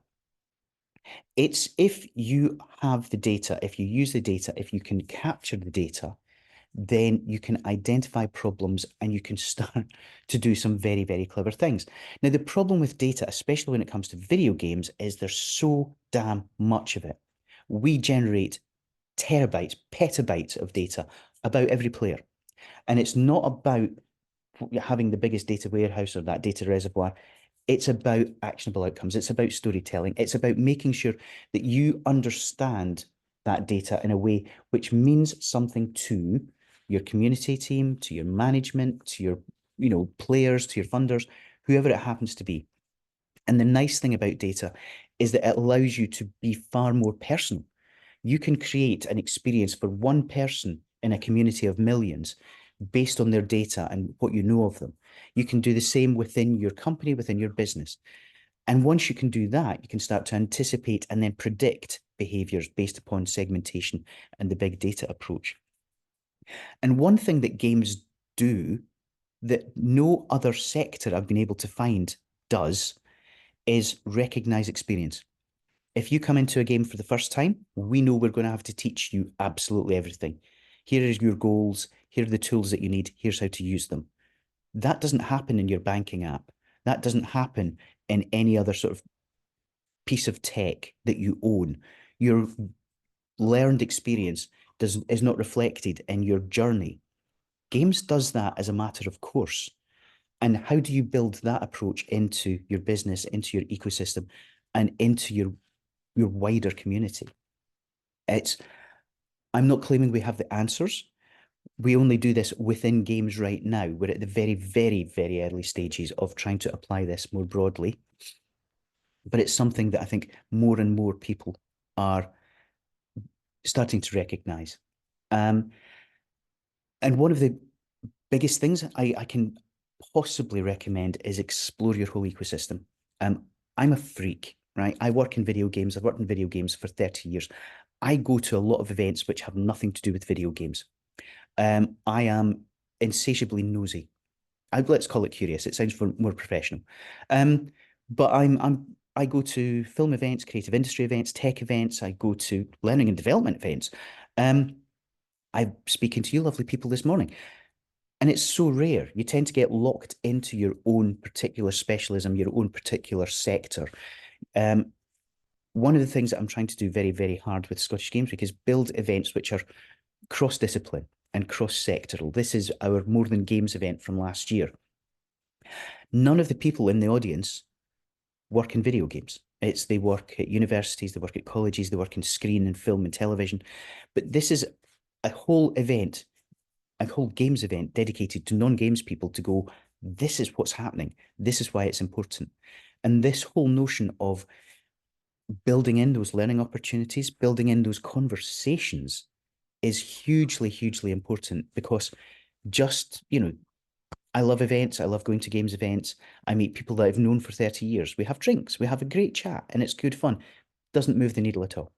It's if you have the data, if you use the data, if you can capture the data, then you can identify problems and you can start to do some very, very clever things. Now, the problem with data, especially when it comes to video games, is there's so damn much of it. We generate terabytes, petabytes of data about every player. And it's not about having the biggest data warehouse or that data reservoir. It's about actionable outcomes. It's about storytelling. It's about making sure that you understand that data in a way which means something to your community team, to your management, to your players, to your funders, whoever it happens to be. And the nice thing about data is that it allows you to be far more personal. You can create an experience for one person in a community of millions based on their data and what you know of them. You can do the same within your company, within your business. And once you can do that, you can start to anticipate and then predict behaviors based upon segmentation and the big data approach. And one thing that games do that no other sector I've been able to find does is recognize experience. If you come into a game for the first time, we know we're going to have to teach you absolutely everything. Here are your goals. Here are the tools that you need. Here's how to use them. That doesn't happen in your banking app. That doesn't happen in any other sort of piece of tech that you own. Your learned experience is not reflected in your journey. Games does that as a matter of course. And how do you build that approach into your business, into your ecosystem, and into your wider community? I'm not claiming we have the answers. We only do this within games right now. We're at the very, very, very early stages of trying to apply this more broadly. But it's something that I think more and more people are starting to recognize. And And one of the biggest things I can possibly recommend is explore your whole ecosystem. I'm a freak, right? I work in video games. I've worked in video games for 30 years. I go to a lot of events which have nothing to do with video games. I am insatiably nosy. Let's call it curious. It sounds more professional. But I go to film events, creative industry events, tech events. I go to learning and development events. I'm speaking to you lovely people this morning. And it's so rare. You tend to get locked into your own particular specialism, your own particular sector. One of the things that I'm trying to do very, very hard with Scottish Games Week is build events which are cross-discipline and cross-sectoral. This is our More Than Games event from last year. None of the people in the audience work in video games. They work at universities, they work at colleges, they work in screen and film and television. But this is a whole event, a whole games event dedicated to non-games people to go, this is what's happening. This is why it's important. And this whole notion of building in those learning opportunities, building in those conversations is hugely, hugely important because I love events. I love going to games events. I meet people that I've known for 30 years. We have drinks. We have a great chat and it's good fun. Doesn't move the needle at all.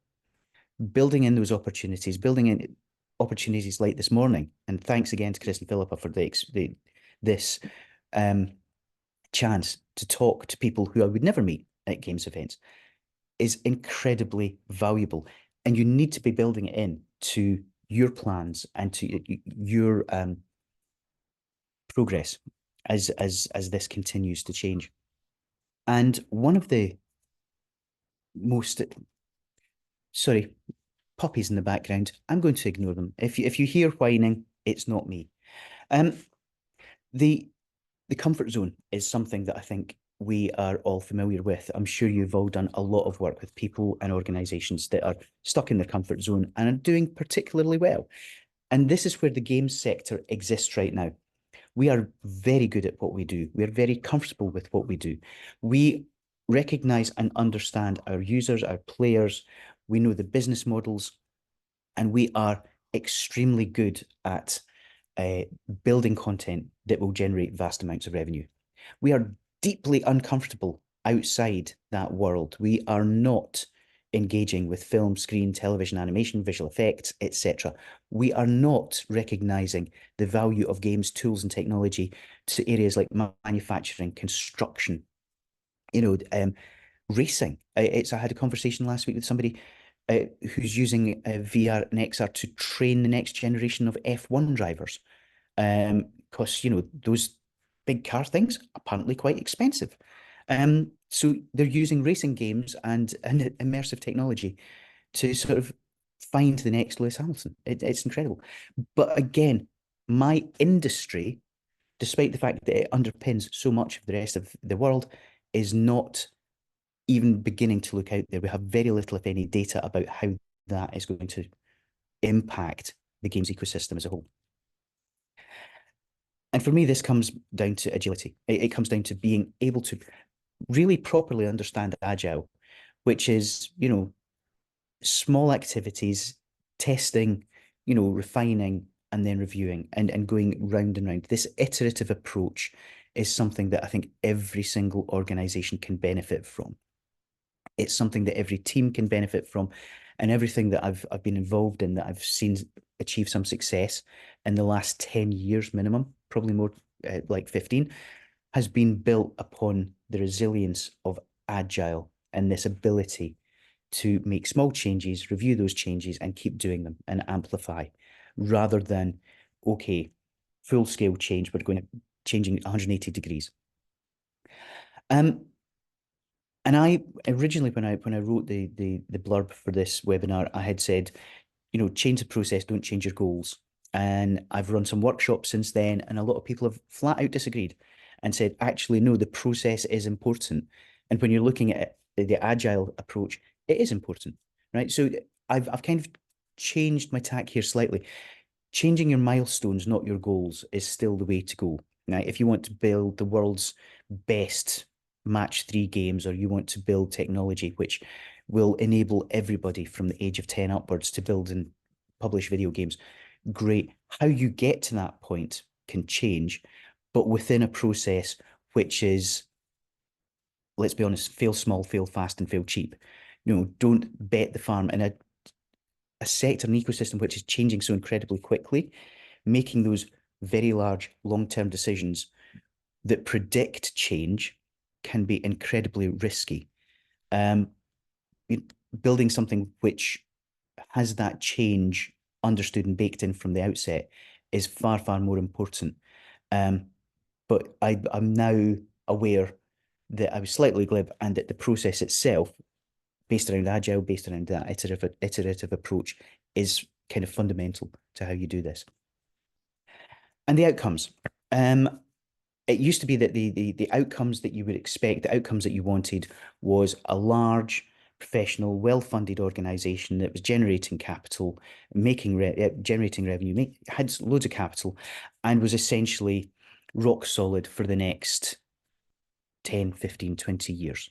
Building in those opportunities, building in opportunities like this morning. And thanks again to Chris and Philippa for this chance to talk to people who I would never meet at games events is incredibly valuable. And you need to be building it in to your plans and to your progress as this continues to change. And one of the most, sorry, puppies in the background, I'm going to ignore them. If you hear whining, it's not me. The comfort zone is something that I think we are all familiar with. I'm sure you've all done a lot of work with people and organizations that are stuck in their comfort zone and are doing particularly well. And this is where the games sector exists right now. We are very good at what we do. We are very comfortable with what we do. We recognize and understand our users, our players. We know the business models, and we are extremely good at building content that will generate vast amounts of revenue. We are deeply uncomfortable outside that world. We are not engaging with film, screen, television, animation, visual effects, etc. We are not recognizing the value of games, tools, and technology to areas like manufacturing, construction, racing. I had a conversation last week with somebody who's using VR and XR to train the next generation of F1 drivers. Because, those big car things are apparently quite expensive. So they're using racing games and immersive technology to sort of find the next Lewis Hamilton. It's incredible. But again, my industry, despite the fact that it underpins so much of the rest of the world, is not even beginning to look out there. We have very little, if any, data about how that is going to impact the games ecosystem as a whole. And for me, this comes down to agility. It comes down to being able to really properly understand agile, which is, small activities, testing, refining, and then reviewing and going round and round. This iterative approach is something that I think every single organization can benefit from. It's something that every team can benefit from. And everything that I've been involved in that I've seen achieve some success in the last 10 years minimum, probably more like 15, has been built upon the resilience of agile and this ability to make small changes, review those changes and keep doing them and amplify rather than, okay, full scale change, we're going to changing 180 degrees. And I originally, when I wrote the blurb for this webinar, I had said, change the process, don't change your goals. And I've run some workshops since then, and a lot of people have flat out disagreed and said, actually, no, the process is important. And when you're looking at the agile approach, it is important, right? So I've kind of changed my tack here slightly. Changing your milestones, not your goals, is still the way to go. Now, if you want to build the world's best match 3 games, or you want to build technology which will enable everybody from the age of 10 upwards to build and publish video games, great. How you get to that point can change, but within a process which is, let's be honest, fail small, fail fast, and fail cheap. Don't bet the farm in a sector, an ecosystem which is changing so incredibly quickly. Making those very large long-term decisions that predict change can be incredibly risky. Building something which has that change understood and baked in from the outset is far, far more important. But I'm now aware that I was slightly glib and that the process itself, based around agile, based around that iterative approach, is kind of fundamental to how you do this. And the outcomes. It used to be that the outcomes that you would expect, the outcomes that you wanted, was a large, professional, well-funded organization that was generating capital, generating revenue, had loads of capital, and was essentially rock solid for the next 10, 15, 20 years.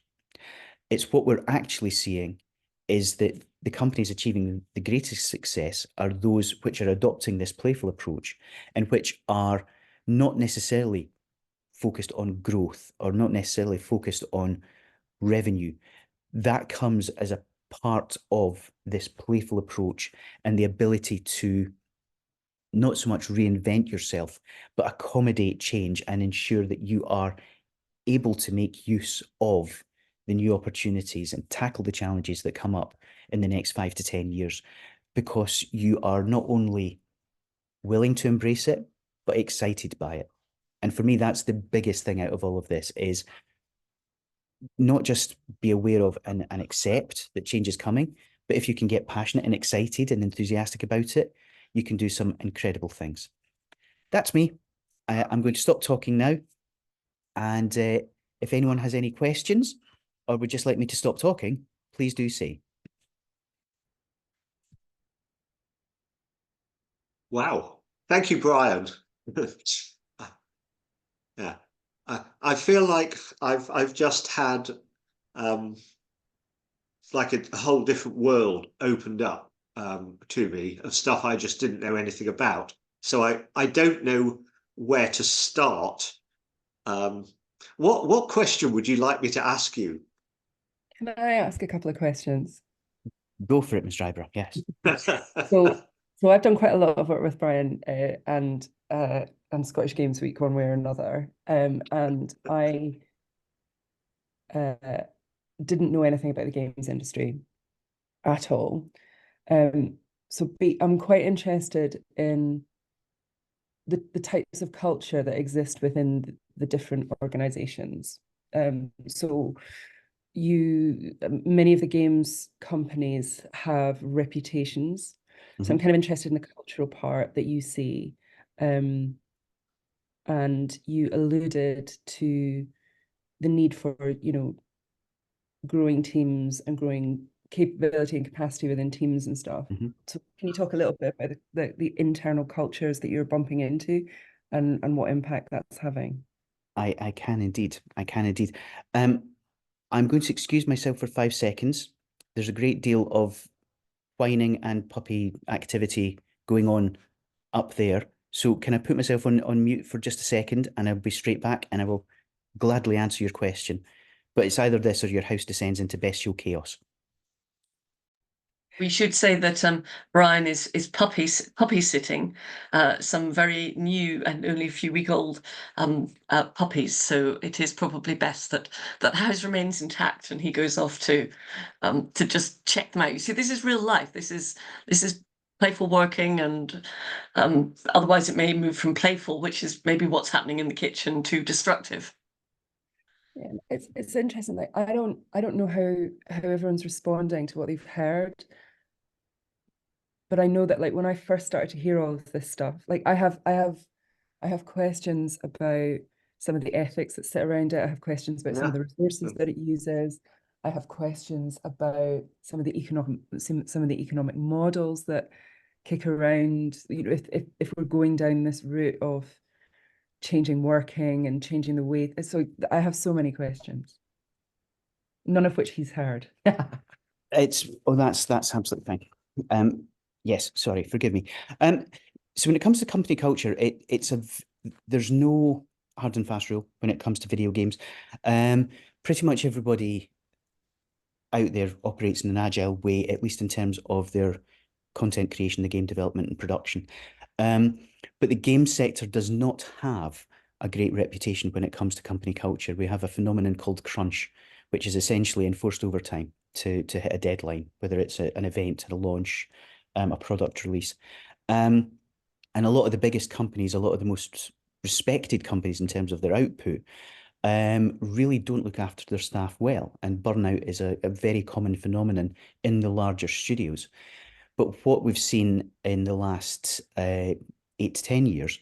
It's what we're actually seeing is that the companies achieving the greatest success are those which are adopting this playful approach and which are not necessarily focused on growth or not necessarily focused on revenue. That comes as a part of this playful approach and the ability to not so much reinvent yourself, but accommodate change and ensure that you are able to make use of the new opportunities and tackle the challenges that come up in the next 5 to 10 years, because you are not only willing to embrace it, but excited by it. And for me, that's the biggest thing out of all of this, is not just be aware of and accept that change is coming, but if you can get passionate and excited and enthusiastic about it, you can do some incredible things. That's me. I'm going to stop talking now. And if anyone has any questions or would just like me to stop talking, please do say. Wow. Thank you, Brian. Yeah. I feel like I've just had like a whole different world opened up to me of stuff I just didn't know anything about. So I don't know where to start. What question would you like me to ask you? Can I ask a couple of questions? Go for it, Ms. Dryber. Yes. So I've done quite a lot of work with Brian and Scottish Games Week one way or another, and I didn't know anything about the games industry at all. So I'm quite interested in the types of culture that exist within the different organizations. So many of the games companies have reputations. So I'm kind of interested in the cultural part that you see. And you alluded to the need for, growing teams and growing capability and capacity within teams and stuff. So can you talk a little bit about the internal cultures that you're bumping into and what impact that's having? I can indeed. I can indeed. I'm going to excuse myself for 5 seconds. There's a great deal of whining and puppy activity going on up there. So can I put myself on mute for just a second, and I'll be straight back and I will gladly answer your question. But it's either this or your house descends into bestial chaos. We should say that Brian is puppy sitting some very new and only a few week old puppies. So it is probably best that house remains intact and he goes off to just check them out. You see, this is real life. This is playful working, and otherwise it may move from playful, which is maybe what's happening in the kitchen, to destructive. Yeah, it's interesting. Like I don't know how everyone's responding to what they've heard. But I know that like when I first started to hear all of this stuff, like I have questions about some of the ethics that sit around it. I have questions about some of the resources that it uses. I have questions about some of the economic models that kick around. If we're going down this route of changing working and changing the way, so I have so many questions, none of which he's heard. That's absolutely fine. Yes, sorry, forgive me. So when it comes to company culture, there's no hard and fast rule when it comes to video games. Pretty much everybody out there operates in an agile way, at least in terms of their content creation, the game development and production. But the game sector does not have a great reputation when it comes to company culture. We have a phenomenon called crunch, which is essentially enforced overtime to hit a deadline, whether it's an event, a launch, a product release. And a lot of the biggest companies, a lot of the most respected companies in terms of their output, really don't look after their staff well. And burnout is a very common phenomenon in the larger studios. But what we've seen in the last 8 to 10 years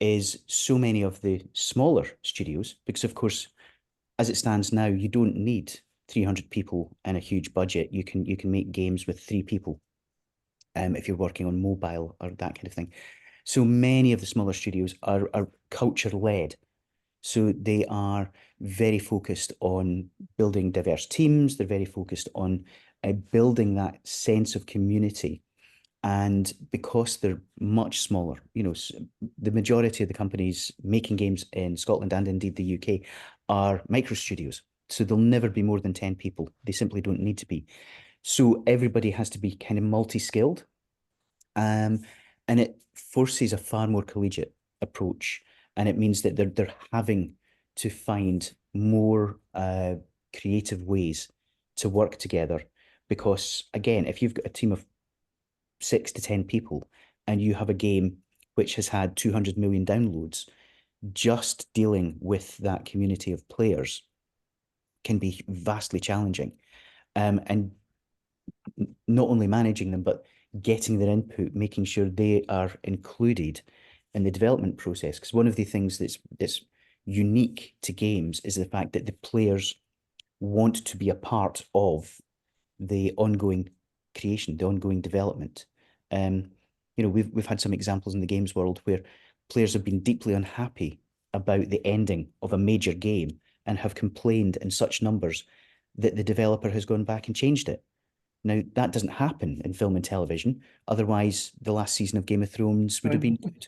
is so many of the smaller studios, because of course, as it stands now, you don't need 300 people and a huge budget. You can make games with 3 people if you're working on mobile or that kind of thing. So many of the smaller studios are culture led. So they are very focused on building diverse teams. They're very focused on building that sense of community. And because they're much smaller, the majority of the companies making games in Scotland and indeed the UK are micro studios. So they'll never be more than 10 people. They simply don't need to be. So everybody has to be kind of multi-skilled. And it forces a far more collegiate approach. And it means that they're having to find more creative ways to work together. Because again, if you've got a team of 6 to 10 people and you have a game which has had 200 million downloads, just dealing with that community of players can be vastly challenging. And not only managing them, but getting their input, making sure they are included in the development process. Because one of the things that's unique to games is the fact that the players want to be a part of the ongoing creation, the ongoing development. We've had some examples in the games world where players have been deeply unhappy about the ending of a major game and have complained in such numbers that the developer has gone back and changed it. Now, that doesn't happen in film and television. Otherwise, the last season of Game of Thrones would have been good.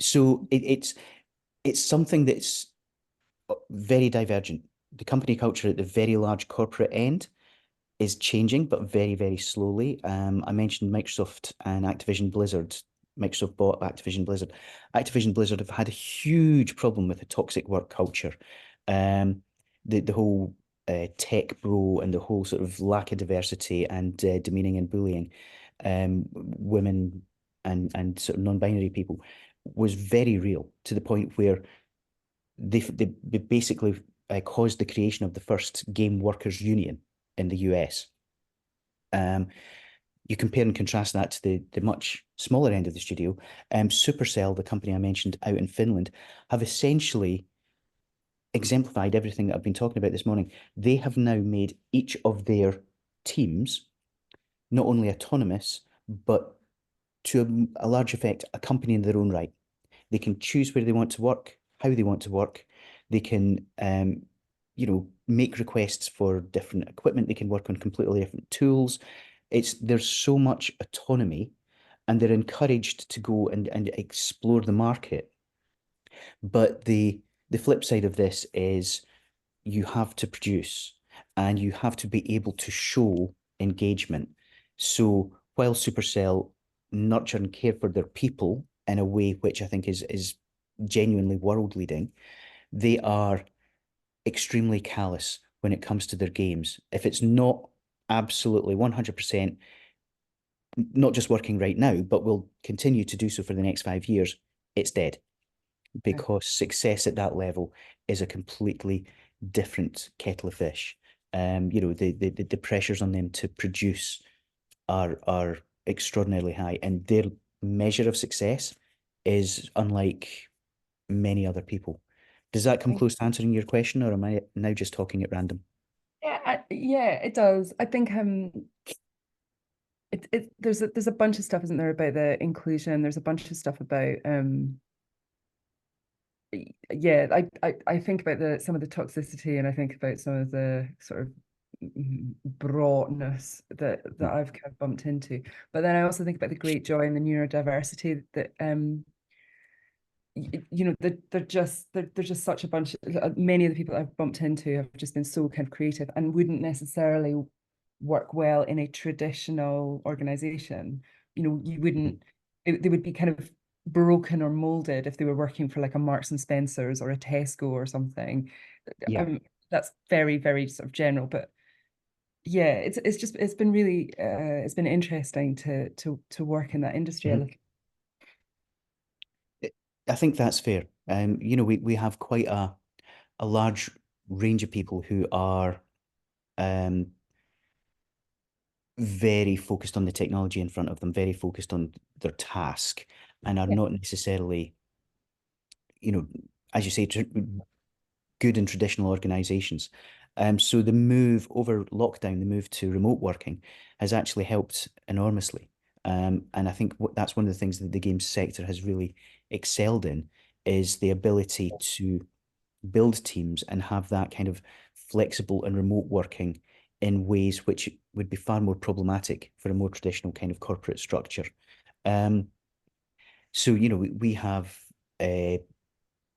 So it's something that's very divergent. The company culture at the very large corporate end is changing, but very, very slowly. I mentioned Microsoft and Activision Blizzard. Microsoft bought Activision Blizzard. Activision Blizzard have had a huge problem with a toxic work culture. The whole tech bro and the whole sort of lack of diversity and demeaning and bullying women and sort of non-binary people was very real, to the point where they basically caused the creation of the first game workers union in the US. You compare and contrast that to the much smaller end of the studio. Supercell, the company I mentioned out in Finland, have essentially exemplified everything that I've been talking about this morning. They have now made each of their teams not only autonomous, but to a large effect, a company in their own right. They can choose where they want to work, how they want to work. They can, make requests for different equipment. They can work on completely different tools. There's so much autonomy, and they're encouraged to go and explore the market. But the flip side of this is you have to produce and you have to be able to show engagement. So while Supercell nurture and care for their people in a way which I think is genuinely world leading, they are extremely callous when it comes to their games. If it's not absolutely 100% not just working right now, but will continue to do so for the next 5 years, it's dead. Because success at that level is a completely different kettle of fish. The pressures on them to produce are extraordinarily high, and their measure of success is unlike many other people. Does that come close to answering your question, or am I now just talking at random? Yeah, it does. I think there's a bunch of stuff, isn't there, about the inclusion. There's a bunch of stuff about I think about some of the toxicity, and I think about some of the sort of broadness that I've kind of bumped into. But then I also think about the great joy and the neurodiversity that you know, they're just such a bunch. Many of the people I've bumped into have just been so kind of creative and wouldn't necessarily work well in a traditional organization. You know, you wouldn't. They would be kind of broken or molded if they were working for like a Marks and Spencers or a Tesco or something. Yeah. That's very, very sort of general, but yeah, it's been really it's been interesting to work in that industry. Mhm. I think that's fair. You know, we have quite a large range of people who are very focused on the technology in front of them, very focused on their task, and are Yeah. not necessarily, you know, as you say, good in traditional organizations. So the move over lockdown, the move to remote working, has actually helped enormously. And I think that's one of the things that the games sector has really excelled in, is the ability to build teams and have that kind of flexible and remote working in ways which would be far more problematic for a more traditional kind of corporate structure. So, you know, we have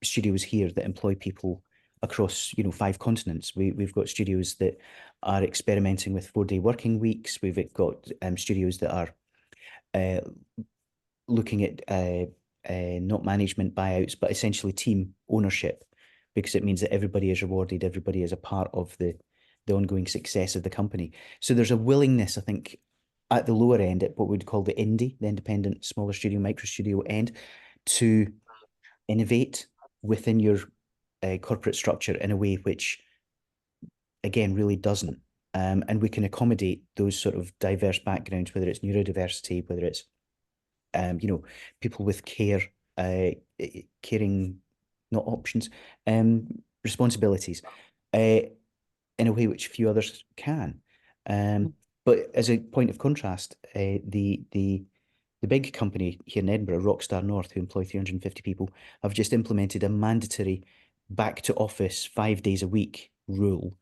studios here that employ people across, you know, 5 continents. We've got studios that are experimenting with 4-day working weeks. We've got studios that are looking at not management buyouts, but essentially team ownership, because it means that everybody is rewarded, everybody is a part of the ongoing success of the company. So there's a willingness, I think, at the lower end, at what we'd call the indie, the independent, smaller studio, micro studio end, to innovate within your corporate structure in a way which, again, really doesn't. And we can accommodate those sort of diverse backgrounds, whether it's neurodiversity, whether it's you know, people with caring, not options, responsibilities, in a way which few others can. But as a point of contrast, the big company here in Edinburgh, Rockstar North, who employ 350 people, have just implemented a mandatory back to office 5 days a week rule,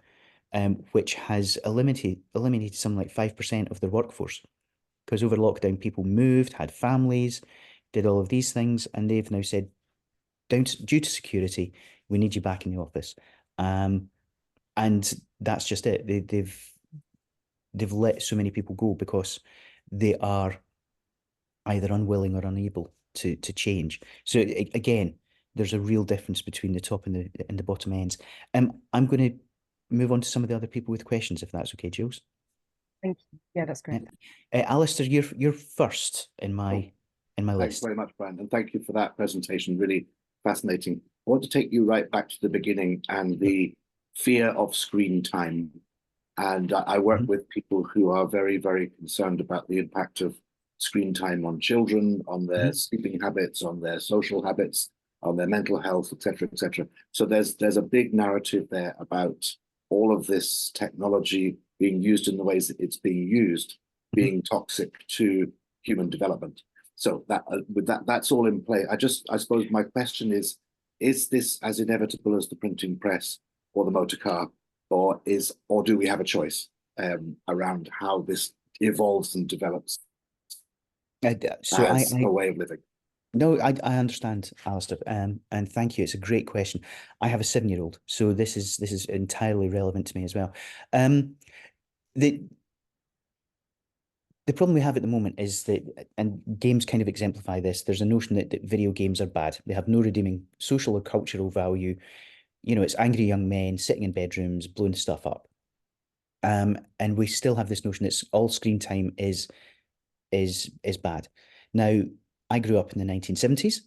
which has eliminated something like 5% of their workforce. Because over lockdown, people moved, had families, did all of these things, and they've now said, due to security, we need you back in the office. And that's just it. They've let so many people go because they are either unwilling or unable to change. So again, there's a real difference between the top and the bottom ends. I'm going to move on to some of the other people with questions, if that's okay, Jules. Thank you. Yeah, that's great. Alistair, you're first in my Thanks list. very much, Brian, and thank you for that presentation. Really fascinating. I want to take you right back to the beginning and the fear of screen time. And I work with people who are very, very concerned about the impact of screen time on children, on their sleeping habits, on their social habits, on their mental health, etc., etc. So there's a big narrative there about all of this technology being used in the ways that it's being used, being toxic to human development. So that with that's all in play. I suppose my question is this as inevitable as the printing press or the motor car, or do we have a choice around how this evolves and develops So as a way of living? No, I understand, Alistair, and thank you. It's a great question. I have a 7-year-old, so this is entirely relevant to me as well. The problem we have at the moment is that, and games kind of exemplify this, there's a notion that video games are bad. They have no redeeming social or cultural value. You know, it's angry young men sitting in bedrooms, blowing stuff up. And we still have this notion that all screen time is bad. Now, I grew up in the 1970s,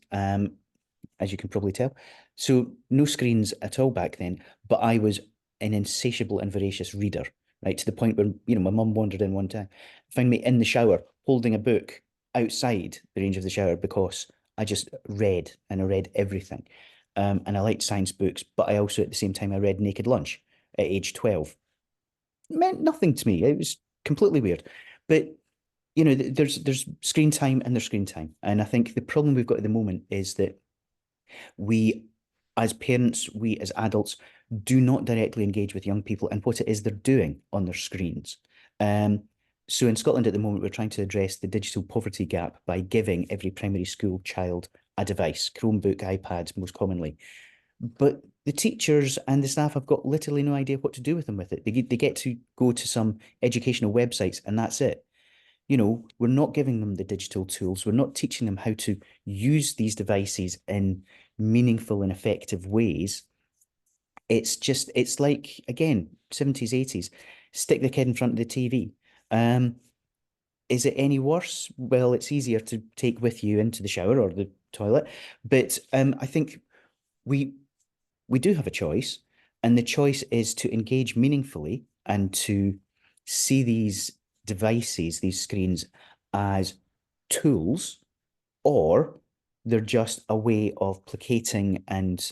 as you can probably tell. So no screens at all back then, but I was an insatiable and voracious reader, right? To the point where, you know, my mum wandered in one time, found me in the shower, holding a book outside the range of the shower because I just read, and I read everything. And I liked science books, but I also, at the same time, I read Naked Lunch at age 12. It meant nothing to me. It was completely weird. But, you know, there's screen time and there's screen time. And I think the problem we've got at the moment is that we, as parents, we as adults, do not directly engage with young people and what it is they're doing on their screens. So in Scotland at the moment, we're trying to address the digital poverty gap by giving every primary school child a device, Chromebook, iPads most commonly. But the teachers and the staff have got literally no idea what to do with them with it. They get to go to some educational websites and that's it. You know, we're not giving them the digital tools. We're not teaching them how to use these devices in meaningful and effective ways. It's like, again, 70s, 80s, stick the kid in front of the TV. Is it any worse? Well, it's easier to take with you into the shower or the toilet. But I think we do have a choice, and the choice is to engage meaningfully and to see these devices, these screens, as tools, or they're just a way of placating and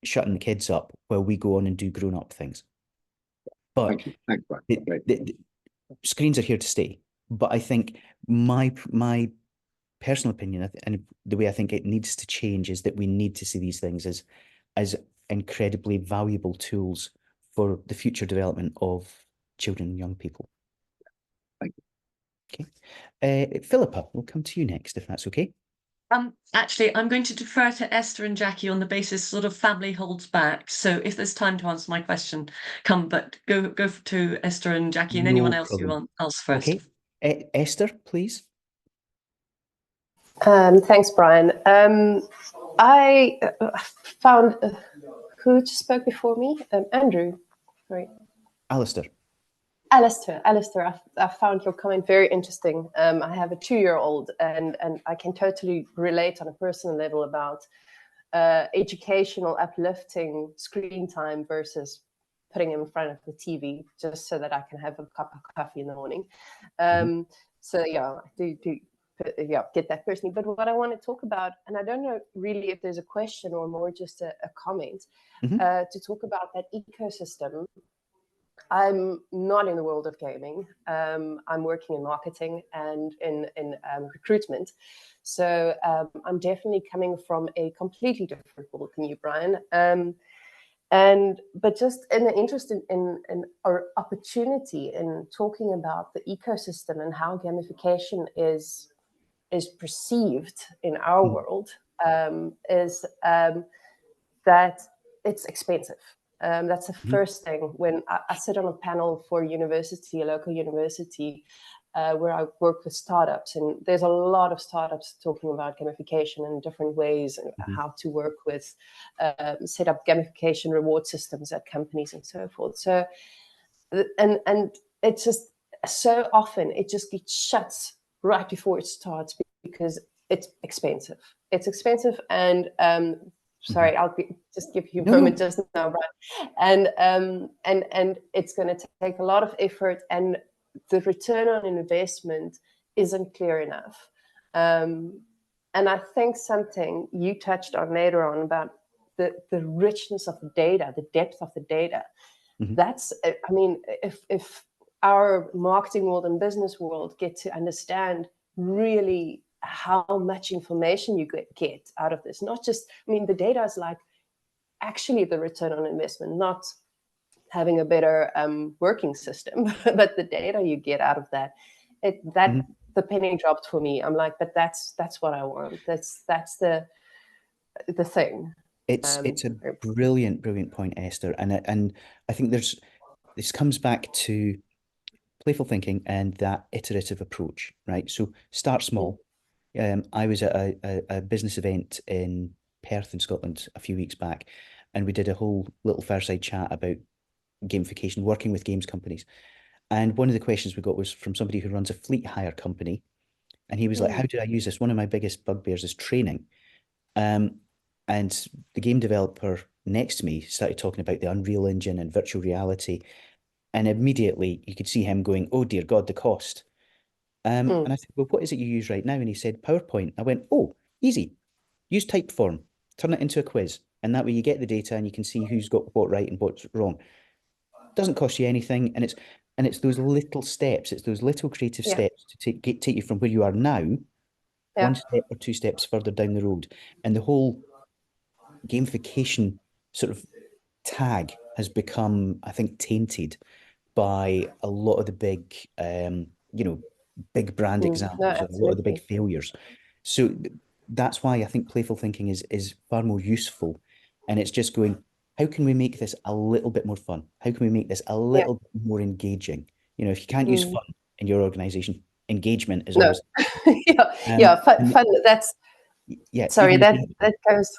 shutting the kids up while we go on and do grown-up things. But Thank you. Thanks, Brian. the screens are here to stay. But I think my personal opinion and the way I think it needs to change is that we need to see these things as incredibly valuable tools for the future development of children and young people. Thank you. Okay. Philippa, we'll come to you next, if that's okay. Actually, I'm going to defer to Esther and Jackie on the basis sort of family holds back. So if there's time to answer my question, but go to Esther and Jackie and anyone else who else first. Okay. Esther, please. Thanks, Brian. I found who just spoke before me? Andrew. Sorry. Alistair. Alistair, I found your comment very interesting. I have a 2-year-old and I can totally relate on a personal level about educational, uplifting screen time versus putting him in front of the TV just so that I can have a cup of coffee in the morning. So yeah, I do get that personally. But what I want to talk about, and I don't know really if there's a question or more just a comment, to talk about that ecosystem. I'm not in the world of gaming. I'm working in marketing and in recruitment. So I'm definitely coming from a completely different world than you, Brian. But just in the interest in our opportunity in talking about the ecosystem and how gamification is perceived in our world, is that it's expensive. That's the first thing. When I sit on a panel for a local university, where I work with startups, and there's a lot of startups talking about gamification in different ways and how to work with, set up gamification reward systems at companies and so forth. So, and it's just so often it just gets shut right before it starts because it's expensive. It's expensive, and sorry, I'll just give you a moment just now, Brian. And it's going to take a lot of effort, and the return on investment isn't clear enough. And I think something you touched on later on about the richness of the data, the depth of the data. That's, I mean, if our marketing world and business world get to understand really how much information you get out of this, not just, I mean, the data is like actually the return on investment, not having a better working system, but the data you get out of that, the penny dropped for me. I'm like, but that's what I want. That's the thing. It's a brilliant point, Esther, and I think this comes back to playful thinking and that iterative approach, right? So start small. I was at a business event in Perth in Scotland a few weeks back, and we did a whole little fireside chat about gamification, working with games companies. And one of the questions we got was from somebody who runs a fleet hire company. And he was like, how do I use this? One of my biggest bugbears is training. And the game developer next to me started talking about the Unreal Engine and virtual reality. And immediately you could see him going, oh, dear God, the cost. And I said, well, what is it you use right now? And he said, PowerPoint. I went, oh, easy. Use Typeform. Turn it into a quiz. And that way you get the data and you can see who's got what right and what's wrong. Doesn't cost you anything. And it's those little steps. It's those little creative steps to take you from where you are now, one step or 2 steps further down the road. And the whole gamification sort of tag has become, I think, tainted by a lot of the big, big brand No, examples and a lot of the big absolutely. failures. So that's why I think playful thinking is far more useful. And it's just going, how can we make this a little bit more fun? How can we make this a little bit more engaging? If you can't use fun in your organization, engagement is No. always Fun. That's sorry. even That goes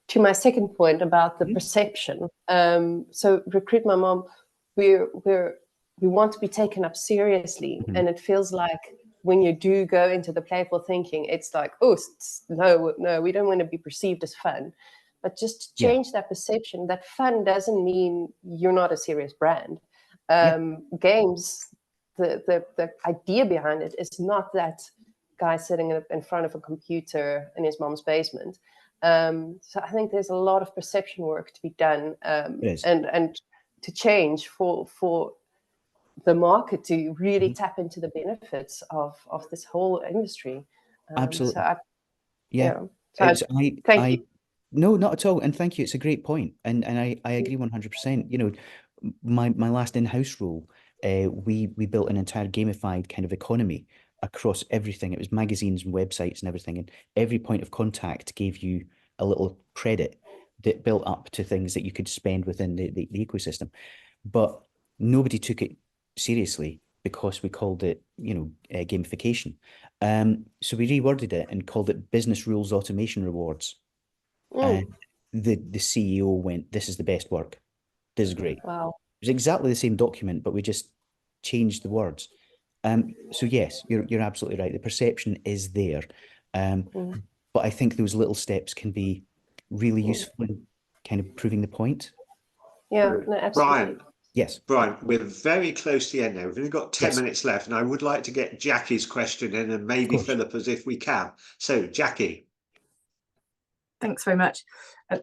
to my second point about the perception. So Recruit My Mom, we want to be taken up seriously, and it feels like when you do go into the playful thinking, it's like, oh no, we don't want to be perceived as fun. But just to change that perception, that fun doesn't mean you're not a serious brand. Games, the idea behind it is not that guy sitting in front of a computer in his mom's basement. So I think there's a lot of perception work to be done, and to change for the market to really tap into the benefits of this whole industry. Absolutely. So Thank you. No, not at all. And thank you. It's a great point. And I agree 100%. My last in-house role, we built an entire gamified kind of economy across everything. It was magazines and websites and everything. And every point of contact gave you a little credit that built up to things that you could spend within the ecosystem. But nobody took it seriously because we called it, gamification. So we reworded it and called it Business Rules Automation Rewards. And the CEO went, "This is the best work. This is great." Wow. It was exactly the same document, but we just changed the words. So yes, you're absolutely right. The perception is there. But I think those little steps can be really useful in kind of proving the point. Yeah, no, absolutely. Brian. Yes. Brian, we're very close to the end now. We've only got 10 minutes left, and I would like to get Jackie's question in and maybe Philippa's if we can. So, Jackie. Thanks very much.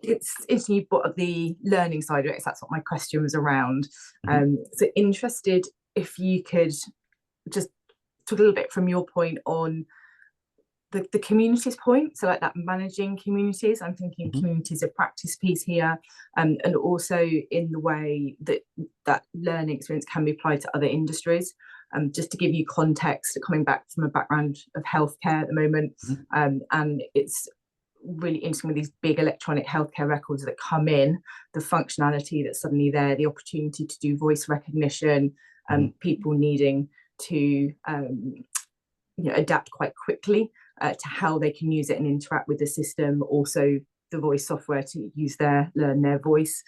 It's you brought up the learning side of it, that's what my question was around. So interested if you could just talk a little bit from your point on the communities point, so like that managing communities. I'm thinking communities of practice piece here, and also in the way that learning experience can be applied to other industries. Just to give you context, coming back from a background of healthcare at the moment, and it's really interesting with these big electronic healthcare records that come in, the functionality that's suddenly there, the opportunity to do voice recognition, people needing to adapt quite quickly to how they can use it and interact with the system. Also, the voice software to learn their voice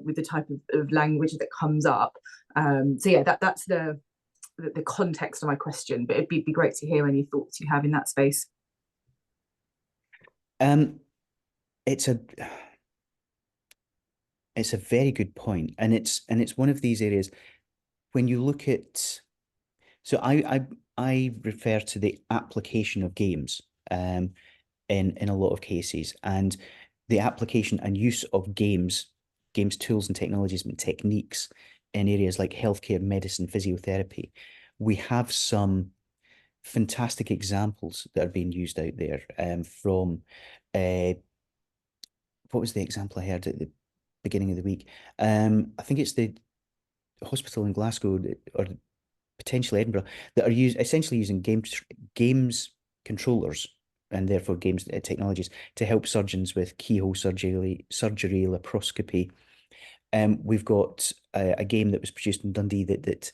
with the type of language that comes up. So yeah, that's the context of my question. But it'd be great to hear any thoughts you have in that space. It's a very good point, and it's one of these areas when you look at. So I refer to the application of games in a lot of cases, and the application and use of games tools and technologies and techniques in areas like healthcare, medicine, physiotherapy. We have some fantastic examples that are being used out there from what was the example I heard at the beginning of the week? I think it's the hospital in Glasgow or potentially Edinburgh that are essentially using games controllers and therefore games technologies to help surgeons with keyhole surgery, laparoscopy. We've got a game that was produced in Dundee that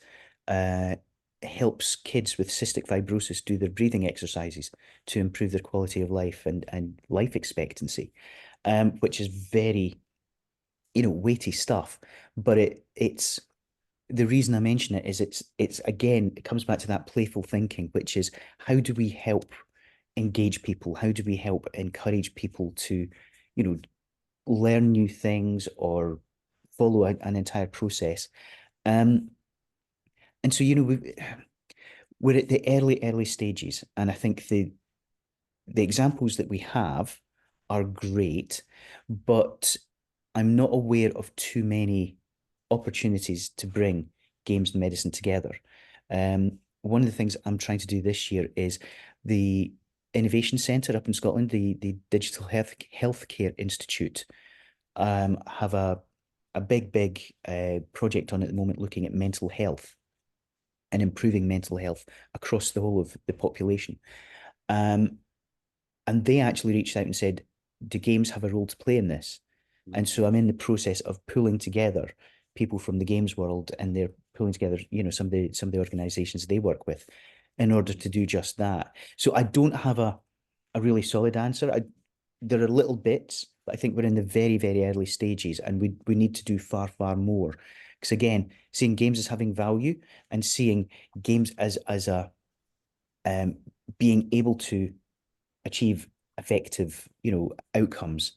helps kids with cystic fibrosis do their breathing exercises to improve their quality of life and life expectancy, which is very, weighty stuff. But it's the reason I mention it is it's again, it comes back to that playful thinking, which is how do we help engage people? How do we help encourage people to, learn new things or follow an entire process? And so, we're at the early stages, and I think the examples that we have are great, but I'm not aware of too many opportunities to bring games and medicine together. One of the things I'm trying to do this year is the Innovation Centre up in Scotland, the Digital Healthcare Institute, have a a big project on at the moment looking at mental health and improving mental health across the whole of the population. And they actually reached out and said, do games have a role to play in this? And so I'm in the process of pulling together people from the games world, and they're pulling together, you know, some of the organizations they work with in order to do just that. So I don't have a really solid answer. There are little bits, but I think we're in the very early stages, and we need to do far more. Because again, seeing games as having value and seeing games as a being able to achieve effective, you know, outcomes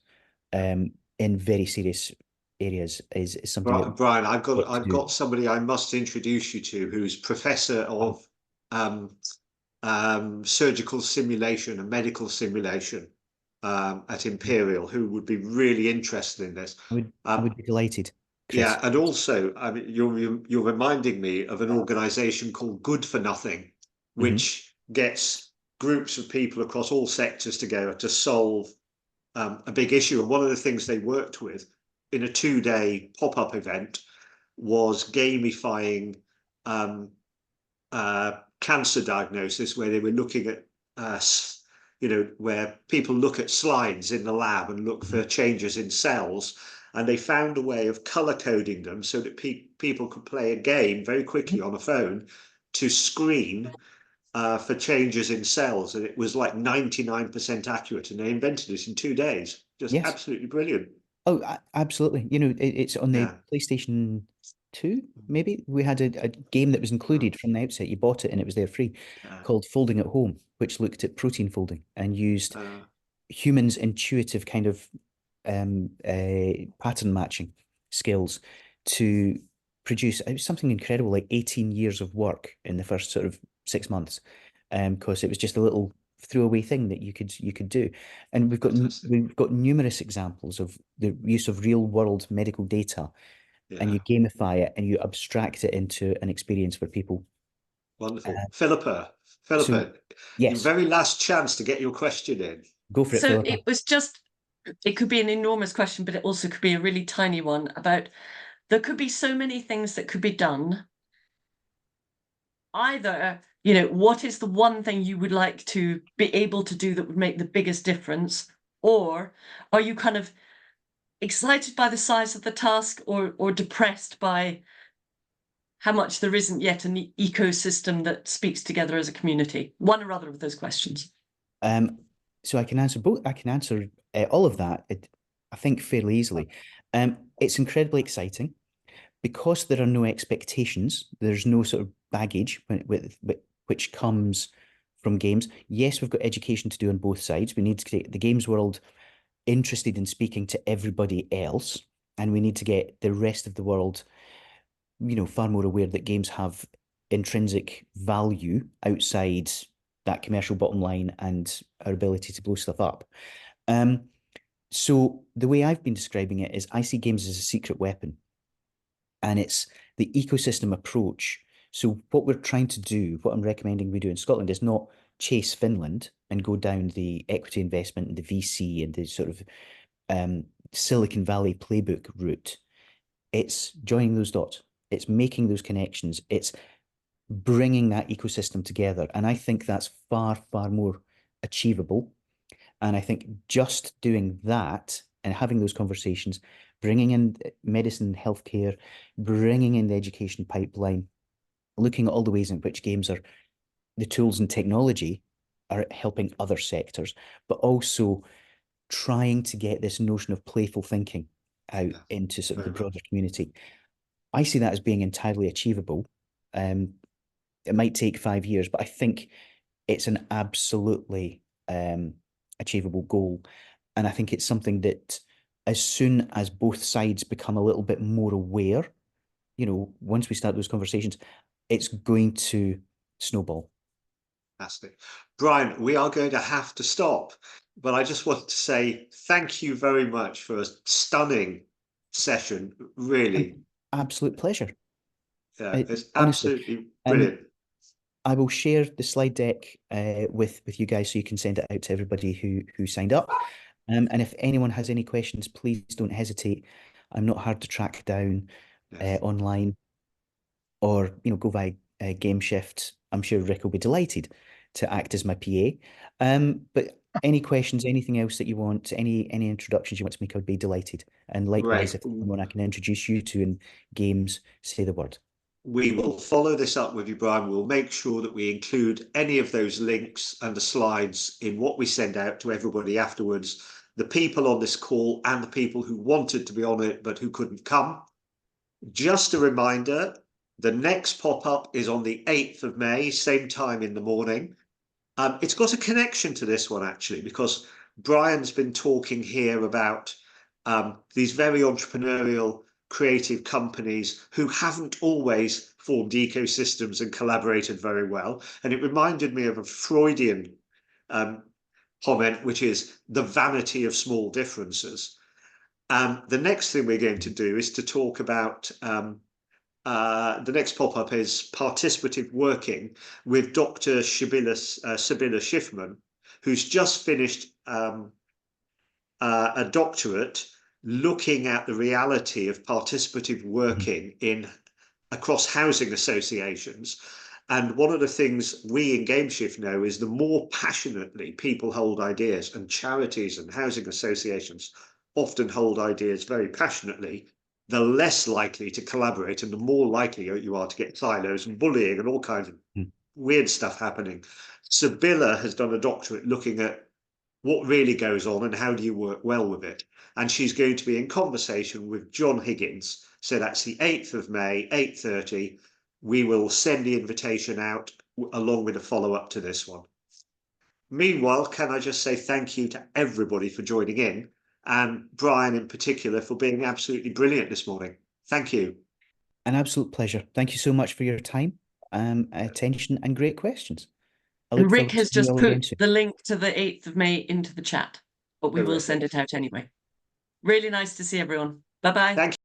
in very serious areas is something that Brian, I've got somebody I must introduce you to, who's professor of surgical simulation and medical simulation at Imperial, who would be really interested in this. I would be delighted, Chris. Yeah, and also, I mean, you're reminding me of an organisation called Good for Nothing, which gets groups of people across all sectors together to solve a big issue. And one of the things they worked with in a 2-day pop-up event was gamifying cancer diagnosis, where they were looking at you know, where people look at slides in the lab and look for changes in cells, and they found a way of color coding them so that people could play a game very quickly on a phone to screen for changes in cells, and it was like 99% accurate, and they invented it in 2 days. Just absolutely brilliant. Oh, absolutely. You know, it's on the PlayStation 2, maybe. We had a game that was included from the outset. You bought it and it was there free, called Folding at Home, which looked at protein folding and used humans' intuitive kind of pattern matching skills to produce. It was something incredible, like 18 years of work in the first sort of 6 months, because it was just a little throwaway thing that you could do. And we've got numerous examples of the use of real world medical data, and you gamify it and you abstract it into an experience for people. Wonderful. Philippa, your very last chance to get your question in. Go for it, So Philippa. it was just, it could be an enormous question, but it also could be a really tiny one about, there could be so many things that could be done. Either, you know, what is the one thing you would like to be able to do that would make the biggest difference? Or are you kind of excited by the size of the task, or depressed by how much there isn't yet an ecosystem that speaks together as a community? One or other of those questions. So I can answer both. I can answer all of that, I think, fairly easily. It's incredibly exciting because there are no expectations. There's no sort of baggage which comes from games. Yes, we've got education to do on both sides. We need to get the games world interested in speaking to everybody else, and we need to get the rest of the world, you know, far more aware that games have intrinsic value outside that commercial bottom line and our ability to blow stuff up. So the way I've been describing it is I see games as a secret weapon, and it's the ecosystem approach. So what we're trying to do, what I'm recommending we do in Scotland, is not chase Finland and go down the equity investment and the VC and the sort of Silicon Valley playbook route. It's joining those dots. It's making those connections. It's bringing that ecosystem together. And I think that's far more achievable. And I think just doing that and having those conversations, bringing in medicine, healthcare, bringing in the education pipeline, looking at all the ways in which games are, the tools and technology are helping other sectors, but also trying to get this notion of playful thinking out into sort of the broader community. I see that as being entirely achievable. It might take 5 years, but I think it's an absolutely achievable goal. And I think it's something that as soon as both sides become a little bit more aware, you know, once we start those conversations, it's going to snowball. Fantastic. Brian, we are going to have to stop, but I just want to say thank you very much for a stunning session. Really. Absolute pleasure. Yeah, it's absolutely brilliant. I will share the slide deck with you guys so you can send it out to everybody who signed up. And if anyone has any questions, please don't hesitate. I'm not hard to track down Yes. online, or go via GameShift. I'm sure Rick will be delighted to act as my PA. But any questions, anything else that you want, any introductions you want to make, I would be delighted. And likewise, Great. if someone I can introduce you to in games, say the word. We will follow this up with you, Brian. We'll make sure that we include any of those links and the slides in what we send out to everybody afterwards. The people on this call and the people who wanted to be on it but who couldn't come. Just a reminder, the next pop-up is on the 8th of May, same time in the morning. It's got a connection to this one, actually, because Brian's been talking here about these very entrepreneurial, creative companies who haven't always formed ecosystems and collaborated very well. And it reminded me of a Freudian comment, which is the vanity of small differences. The next thing we're going to do is to talk about the next pop-up is participative working with Dr. Sibylla Schiffman, who's just finished a doctorate looking at the reality of participative working across housing associations. And one of the things we in GameShift know is the more passionately people hold ideas, and charities and housing associations often hold ideas very passionately, the less likely to collaborate and the more likely you are to get silos and bullying and all kinds of weird stuff happening. Sibylla has done a doctorate looking at what really goes on and how do you work well with it. And she's going to be in conversation with John Higgins. So that's the 8th of May, 8:30. We will send the invitation out along with a follow-up to this one. Meanwhile, can I just say thank you to everybody for joining in, and Brian in particular for being absolutely brilliant this morning. Thank you. An absolute pleasure. Thank you so much for your time, attention, and great questions. And Rick has just put soon. the link to the 8th of May into the chat, but we will send it out anyway. Really nice to see everyone. Bye-bye. Thank you.